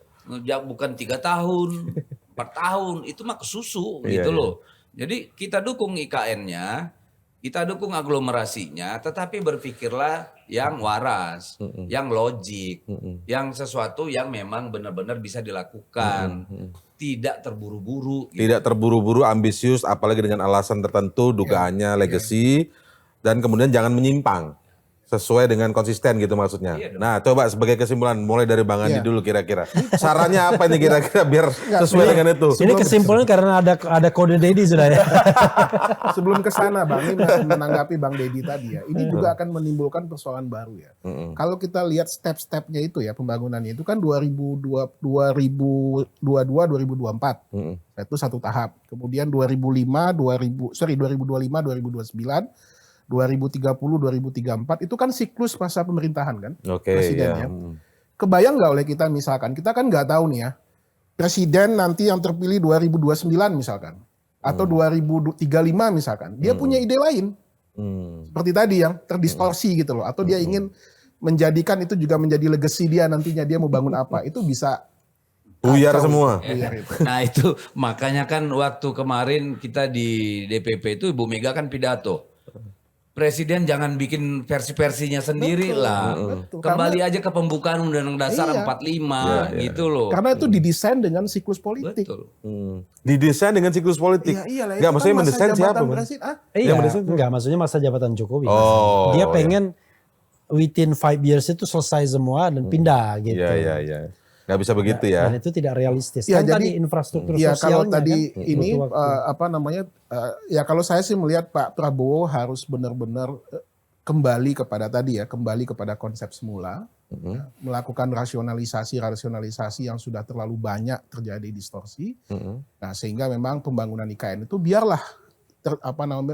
Bukan 3 tahun, 4 tahun, itu mah kesusu Iya, gitu loh. Jadi kita dukung IKN-nya, kita dukung aglomerasinya, tetapi berpikirlah yang waras, yang logik, yang sesuatu yang memang benar-benar bisa dilakukan, tidak terburu-buru. Gitu. Tidak terburu-buru, ambisius, apalagi dengan alasan tertentu, dugaannya legacy, dan kemudian jangan menyimpang. Sesuai dengan konsisten gitu maksudnya. Nah, coba sebagai kesimpulan, mulai dari Bang Andi dulu kira-kira. Sarannya apa ini kira-kira biar sesuai dengan itu? Ini kesimpulan karena ada kode Dedi sudah ya. Sebelum ke sana Bang, ini menanggapi Bang Deddy tadi ya. Ini juga akan menimbulkan persoalan baru ya. Kalau kita lihat step-stepnya itu ya, pembangunannya itu kan 2022-2024. Itu satu tahap. Kemudian 2025-2029, 2030-2034 itu kan siklus masa pemerintahan kan, Oke, presidennya. ya. Kebayang nggak oleh kita misalkan, kita kan nggak tahu nih ya, presiden nanti yang terpilih 2029 misalkan, atau 2035 misalkan, dia punya ide lain. Seperti tadi yang terdistorsi gitu loh, atau dia ingin menjadikan itu juga menjadi legacy dia nantinya, dia mau bangun apa, itu bisa Buyar kacau. semua. Buyar itu. Nah itu makanya kan waktu kemarin kita di DPP itu Ibu Mega kan pidato. Presiden jangan bikin versi-versinya sendiri lah. betul. Kembali aja ke pembukaan Undang-Undang Dasar Iya. 45 gitu loh. Karena itu didesain dengan siklus politik. Betul. Didesain dengan siklus politik. Iya, iyalah, Enggak, itu maksudnya kan masa mendesain siapa? jabatan Bang? presiden. Iya, mendesain enggak, maksudnya masa jabatan Jokowi. Oh, Dia iya. pengen within 5 years itu selesai semua dan pindah gitu. Iya. Nggak bisa begitu ya. Dan itu tidak realistis. Ya, Kan jadi tadi infrastruktur ya kalau sosialnya tadi kan, ini butuh waktu. ya kalau saya sih melihat Pak Prabowo harus benar-benar kembali kepada konsep semula, ya, melakukan rasionalisasi yang sudah terlalu banyak terjadi distorsi. Nah, sehingga memang pembangunan IKN itu biarlah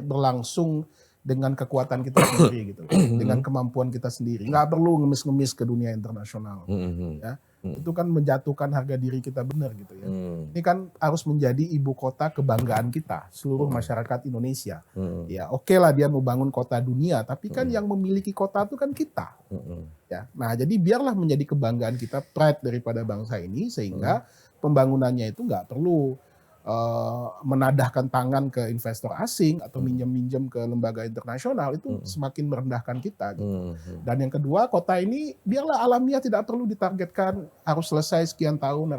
berlangsung dengan kekuatan kita sendiri gitu, dengan kemampuan kita sendiri, nggak perlu ngemis-ngemis ke dunia internasional. Ya. Itu kan menjatuhkan harga diri kita benar gitu ya. Ini kan harus menjadi ibu kota kebanggaan kita, seluruh masyarakat Indonesia. Ya oke lah dia mau bangun kota dunia, tapi kan yang memiliki kota itu kan kita. Ya, nah jadi biarlah menjadi kebanggaan kita, pride daripada bangsa ini, sehingga pembangunannya itu nggak perlu menadahkan tangan ke investor asing atau minjem-minjem ke lembaga internasional, itu semakin merendahkan kita. Gitu. Dan yang kedua, kota ini biarlah alamiah, tidak perlu ditargetkan harus selesai sekian tahun,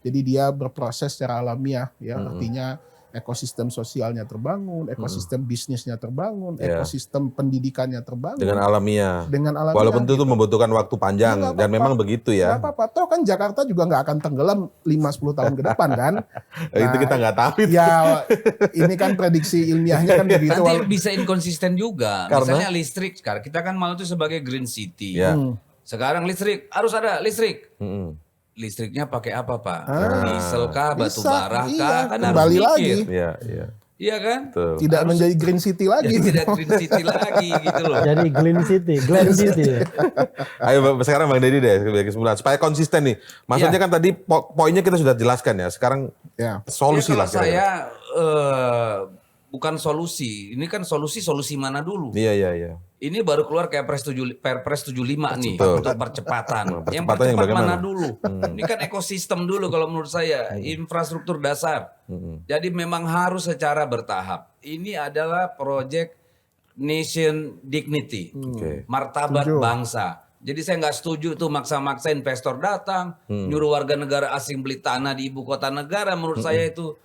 Jadi dia berproses secara alamiah, ya artinya ekosistem sosialnya terbangun, ekosistem bisnisnya terbangun, ekosistem pendidikannya terbangun. Dengan alamiah. Alamiah. Walaupun itu gitu. membutuhkan waktu panjang Ya, dan memang begitu ya. Nggak apa-apa, toh kan Jakarta juga nggak akan tenggelam 5-10 tahun ke depan kan. Itu kita nggak tahu itu. Ya ini kan prediksi ilmiahnya kan begitu. Nanti bisa inkonsisten juga. Karena? Misalnya listrik, sekarang kita kan mau itu sebagai green city. Ya. Sekarang listrik, harus ada listrik. Listriknya pakai apa Pak? Diesel kah, batu bisa, bara kah? iya, Kan kembali harus lagi. mikir. Iya. Iya kan? Betul. Tidak menjadi green city lagi. Tidak green city lagi gitu loh. Jadi Glen City. Ayo sekarang Bang Deddy deh sebagai kesimpulan supaya konsisten nih. Maksudnya kan tadi poinnya kita sudah jelaskan ya. Sekarang Ya. solusi Ya, lah. kalau saya bukan solusi. Ini kan solusi mana dulu? Iya. Ini baru keluar kayak Perpres 75 nih Betul. untuk percepatan. Yang percepatan yang percepat bagaimana? mana dulu? Ini kan ekosistem dulu kalau menurut saya, infrastruktur dasar. Jadi memang harus secara bertahap. Ini adalah proyek nation dignity, martabat bangsa. Jadi saya nggak setuju tuh maksa-maksa investor datang, nyuruh warga negara asing beli tanah di ibu kota negara. Menurut saya itu,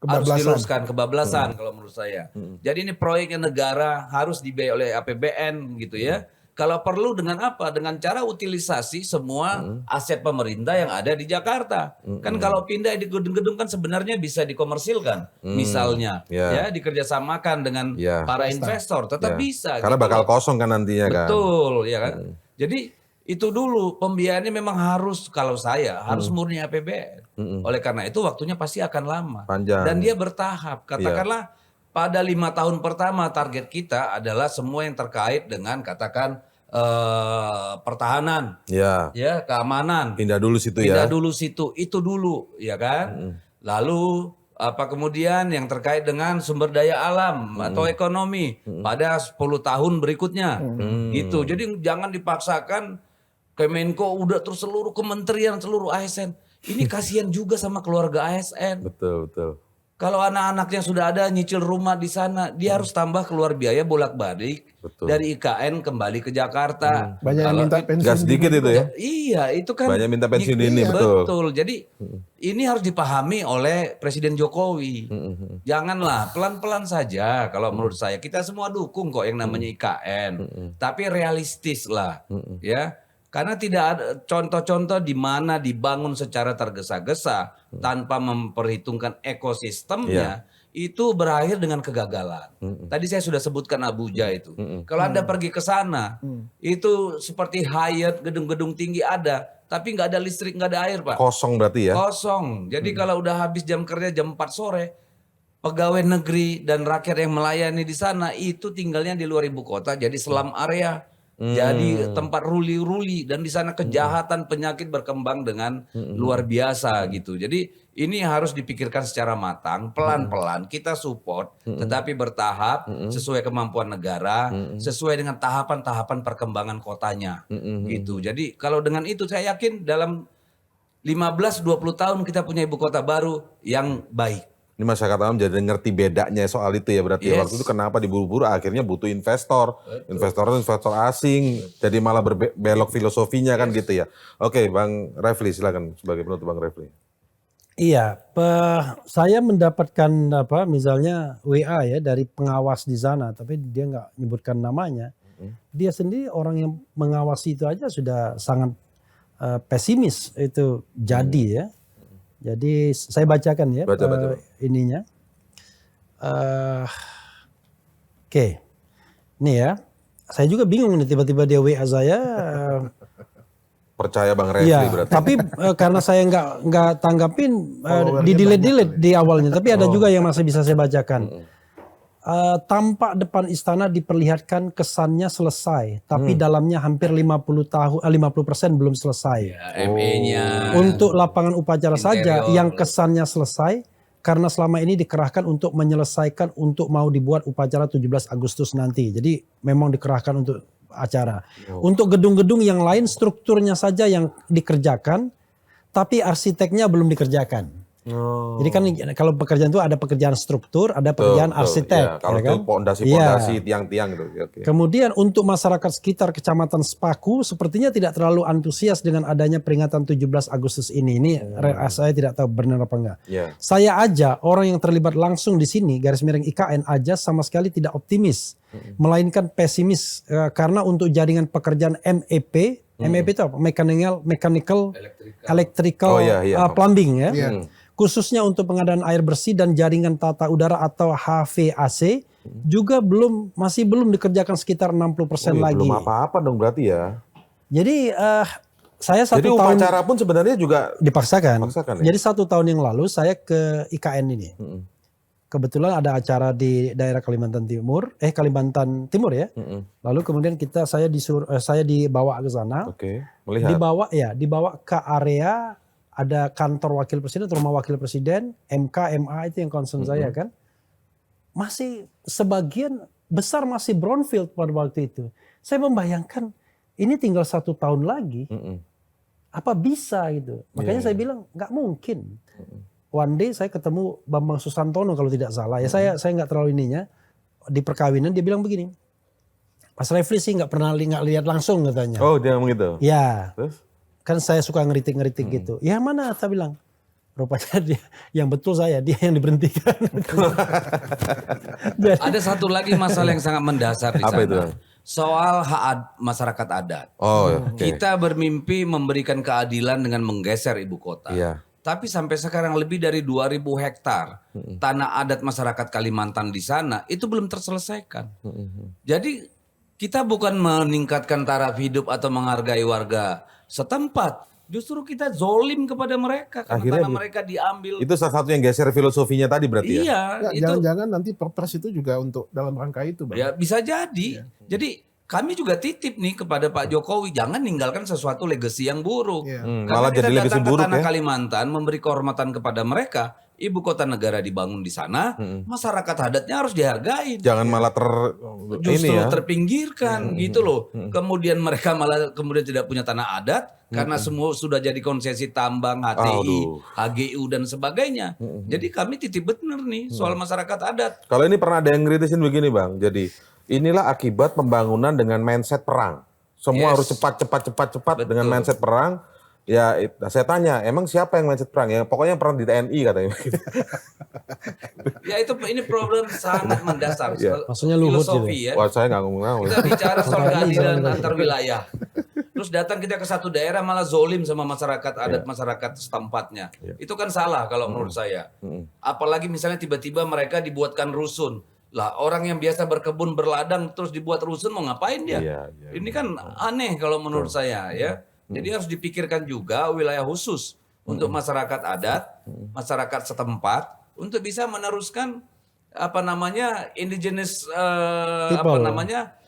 harus diluruskan, kebablasan kalau menurut saya. Jadi ini proyeknya negara harus dibiayai oleh APBN gitu ya. Kalau perlu dengan apa? Dengan cara utilisasi semua aset pemerintah yang ada di Jakarta. Kan kalau pindah di gedung-gedung kan sebenarnya bisa dikomersilkan. Misalnya ya dikerjasamakan dengan para investor. Tetap bisa. Karena gitu bakal loh. kosong kan nantinya kan. Betul, ya kan. Jadi itu dulu pembiayaannya memang harus, kalau saya harus murni APBN. Oleh karena itu waktunya pasti akan lama. Panjang. Dan dia bertahap. Katakanlah pada 5 tahun pertama target kita adalah semua yang terkait dengan katakan pertahanan, ya keamanan. Pindah dulu situ Pindah ya. dulu situ, itu dulu, ya kan. Lalu apa kemudian yang terkait dengan sumber daya alam atau ekonomi pada 10 tahun berikutnya, gitu. Jadi jangan dipaksakan Kemenko udah terus seluruh kementerian, seluruh ASN. Ini kasihan juga sama keluarga ASN. Betul. Kalau anak-anaknya sudah ada nyicil rumah di sana, dia harus tambah keluar biaya bolak-balik dari IKN kembali ke Jakarta. Banyak yang minta pensiun. Gak sedikit itu ya. Iya, itu kan Banyak minta pensiun dini, betul. Jadi ini harus dipahami oleh Presiden Jokowi. Janganlah pelan-pelan saja kalau menurut saya. Kita semua dukung kok yang namanya IKN. Tapi realistis lah, ya. Karena tidak ada contoh-contoh di mana dibangun secara tergesa-gesa tanpa memperhitungkan ekosistemnya, itu berakhir dengan kegagalan. Tadi saya sudah sebutkan Abuja itu. Kalau Anda pergi ke sana, itu seperti Hyatt, gedung-gedung tinggi ada, tapi nggak ada listrik, nggak ada air, Pak. Kosong berarti ya. Kosong. Jadi kalau udah habis jam kerja jam 4 sore, pegawai negeri dan rakyat yang melayani di sana itu tinggalnya di luar ibu kota, jadi slum area. jadi tempat ruli-ruli, dan di sana kejahatan penyakit berkembang dengan luar biasa gitu. Jadi ini harus dipikirkan secara matang, pelan-pelan kita support, tetapi bertahap sesuai kemampuan negara, sesuai dengan tahapan-tahapan perkembangan kotanya gitu. Jadi kalau dengan itu saya yakin dalam 15-20 tahun kita punya ibu kota baru yang baik. Ini masyarakat awam jadi ngerti bedanya soal itu ya berarti. Yes. Waktu itu kenapa diburu-buru akhirnya butuh investor. Investor asing. Jadi malah berbelok filosofinya kan gitu ya. Oke, Bang Refli silakan sebagai penutup Bang Refli. Iya, saya mendapatkan misalnya WA ya dari pengawas di sana, tapi dia nggak nyebutkan namanya. Dia sendiri orang yang mengawasi itu aja sudah sangat pesimis itu jadi ya. Jadi saya bacakan ya Baca. ininya. Oke, ini ya. Saya juga bingung nih tiba-tiba dia WA saya. Percaya Bang Refli Iya, berarti. tapi karena saya nggak tanggapin di delete di awalnya. Tapi ada juga yang masih bisa saya bacakan. Tampak depan istana diperlihatkan kesannya selesai, tapi dalamnya hampir 50% belum selesai. ME-nya. Untuk lapangan upacara saja Interior. yang kesannya selesai karena selama ini dikerahkan untuk menyelesaikan untuk mau dibuat upacara 17 Agustus nanti. Jadi memang dikerahkan untuk acara. Untuk gedung-gedung yang lain strukturnya saja yang dikerjakan, tapi arsiteknya belum dikerjakan. Jadi kan kalau pekerjaan itu ada pekerjaan struktur, ada pekerjaan arsitek. Ya, kalau ya kan? itu pondasi-pondasi, Iya. tiang-tiang gitu. Oke. Kemudian untuk masyarakat sekitar Kecamatan Sepaku sepertinya tidak terlalu antusias dengan adanya peringatan 17 Agustus ini. Saya tidak tahu benar apa enggak. Ya. Saya aja orang yang terlibat langsung di sini garis miring IKN aja sama sekali tidak optimis, melainkan pesimis karena untuk jaringan pekerjaan MEP itu apa? Mechanical, electrical, Oh, iya. plumbing ya. Iya. Khususnya untuk pengadaan air bersih dan jaringan tata udara atau HVAC juga masih belum dikerjakan sekitar 60% lagi. Belum apa-apa dong berarti ya. Jadi saya Jadi 1 tahun upacara pun sebenarnya juga dipaksakan. Dipaksakan, ya? Jadi 1 tahun yang lalu saya ke IKN ini. Kebetulan ada acara di daerah Kalimantan Timur ya. Lalu kemudian saya dibawa ke sana. Oke, melihat. Dibawa ke area ada kantor wakil presiden atau rumah wakil presiden, MK, MA itu yang concern saya kan. Masih sebagian besar masih brownfield pada waktu itu. Saya membayangkan ini tinggal 1 tahun lagi. Apa bisa gitu. Makanya saya bilang nggak mungkin. One day saya ketemu Bambang Susantono kalau tidak salah. Ya saya nggak terlalu ininya. Di perkawinan dia bilang begini. Mas Refli sih nggak pernah lihat langsung katanya. Oh, dia ngomong gitu. Ya. Terus? Kan saya suka ngeritik-ngeritik gitu. Ya mana saya bilang. Rupanya dia yang betul dia yang diberhentikan. Jadi, Ada satu lagi masalah yang sangat mendasar di Apa sana. itu, Bang? Soal masyarakat adat. Oh, oke. Kita bermimpi memberikan keadilan dengan menggeser ibu kota. Iya. Tapi sampai sekarang lebih dari 2.000 hektar tanah adat masyarakat Kalimantan di sana itu belum terselesaikan. Jadi kita bukan meningkatkan taraf hidup atau menghargai warga setempat. Justru kita zolim kepada mereka karena Akhirnya tanah mereka diambil. Itu salah satu yang geser filosofinya tadi berarti ya? Iya, Nggak, itu jangan-jangan nanti perpres itu juga untuk dalam rangka itu, Bang. ya bisa jadi. Jadi kami juga titip nih kepada Pak Jokowi, jangan ninggalkan sesuatu legacy yang buruk. Iya. Karena Malah kita jadi legacy datang ke buruk tanah ya. Kalimantan memberi kehormatan kepada mereka. Ibu kota negara dibangun di sana, masyarakat adatnya harus dihargai. Jangan malah Justru ini ya. terpinggirkan gitu loh. Kemudian mereka malah kemudian tidak punya tanah adat karena semua sudah jadi konsesi tambang, HTI, Aduh. HGU dan sebagainya. Jadi kami titip bener nih soal masyarakat adat. Kalau ini pernah ada yang ngeritisin begini Bang. Jadi inilah akibat pembangunan dengan mindset perang. Semua Yes. harus cepat Betul. dengan mindset perang. Ya, saya tanya, emang siapa yang mindset perang? Ya, pokoknya yang perang di TNI katanya. Ya itu ini problem sangat mendasar. Iya. Maksudnya Luhut filosofi ya. Wah, saya nggak ngomong. Kita bicara soal keadilan antar wilayah. Terus datang kita ke satu daerah malah zolim sama masyarakat adat masyarakat setempatnya. Itu kan salah kalau menurut saya. Apalagi misalnya tiba-tiba mereka dibuatkan rusun. Lah orang yang biasa berkebun berladang terus dibuat rusun mau ngapain dia? Iya. Ini kan aneh kalau menurut saya ya. Jadi harus dipikirkan juga wilayah khusus untuk masyarakat adat, masyarakat setempat untuk bisa meneruskan indigenous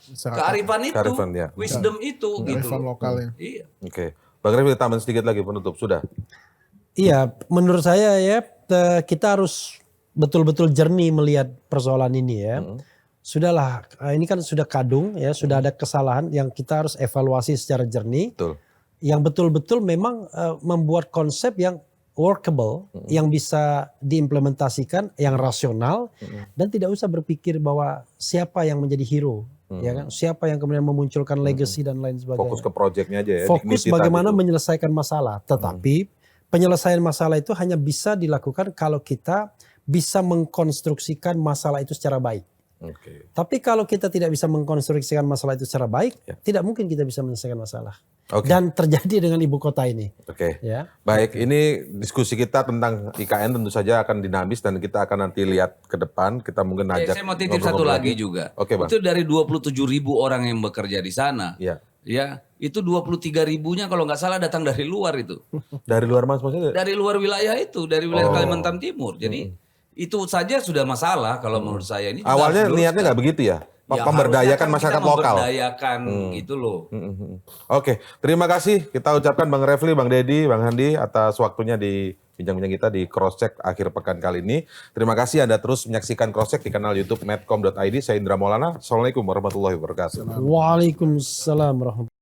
Masyarakat. kearifan itu, Kearifan, ya. wisdom itu gitu. Kearifan loh. lokalnya. Iya. Oke. Bang Refli, tambahin sedikit lagi penutup. Sudah? Iya, menurut saya ya kita harus betul-betul jernih melihat persoalan ini ya. Sudahlah, ini kan sudah kadung ya, sudah ada kesalahan yang kita harus evaluasi secara jernih. Betul. Yang betul-betul memang membuat konsep yang workable, yang bisa diimplementasikan, yang rasional, dan tidak usah berpikir bahwa siapa yang menjadi hero, ya kan? Siapa yang kemudian memunculkan legacy dan lain sebagainya. Fokus ke proyeknya aja ya. Fokus dignity bagaimana tadi itu. menyelesaikan masalah. Tetapi penyelesaian masalah itu hanya bisa dilakukan kalau kita bisa mengkonstruksikan masalah itu secara baik. Oke. Tapi kalau kita tidak bisa mengkonstruksikan masalah itu secara baik, tidak mungkin kita bisa menyelesaikan masalah. Oke. Dan terjadi dengan ibu kota ini. Oke. Ya. Baik, ini diskusi kita tentang IKN tentu saja akan dinamis dan kita akan nanti lihat ke depan. Kita mungkin ajak. Saya mau titip satu ngobrol-ngobrol lagi juga. Oke, Bang. Itu dari 27.000 orang yang bekerja di sana. Iya. Ya, itu 23.000-nya kalau nggak salah datang dari luar itu. Dari luar Mas maksudnya? Dari luar wilayah itu, dari wilayah Kalimantan Timur. Jadi itu saja sudah masalah kalau menurut saya. Ini juga Awalnya harus niatnya diluruskan. nggak begitu ya? Ya, Memberdayakan harusnya kan masyarakat kita lokal. Memberdayakan gitu loh. Oke, terima kasih. Kita ucapkan Bang Refli, Bang Dedi, Bang Handi atas waktunya di bincang-bincang kita di Crosscheck akhir pekan kali ini. Terima kasih Anda terus menyaksikan Crosscheck di kanal YouTube medcom.id. Saya Indra Maulana. Assalamualaikum warahmatullahi wabarakatuh. Waalaikumsalam warahmatullahi wabarakatuh.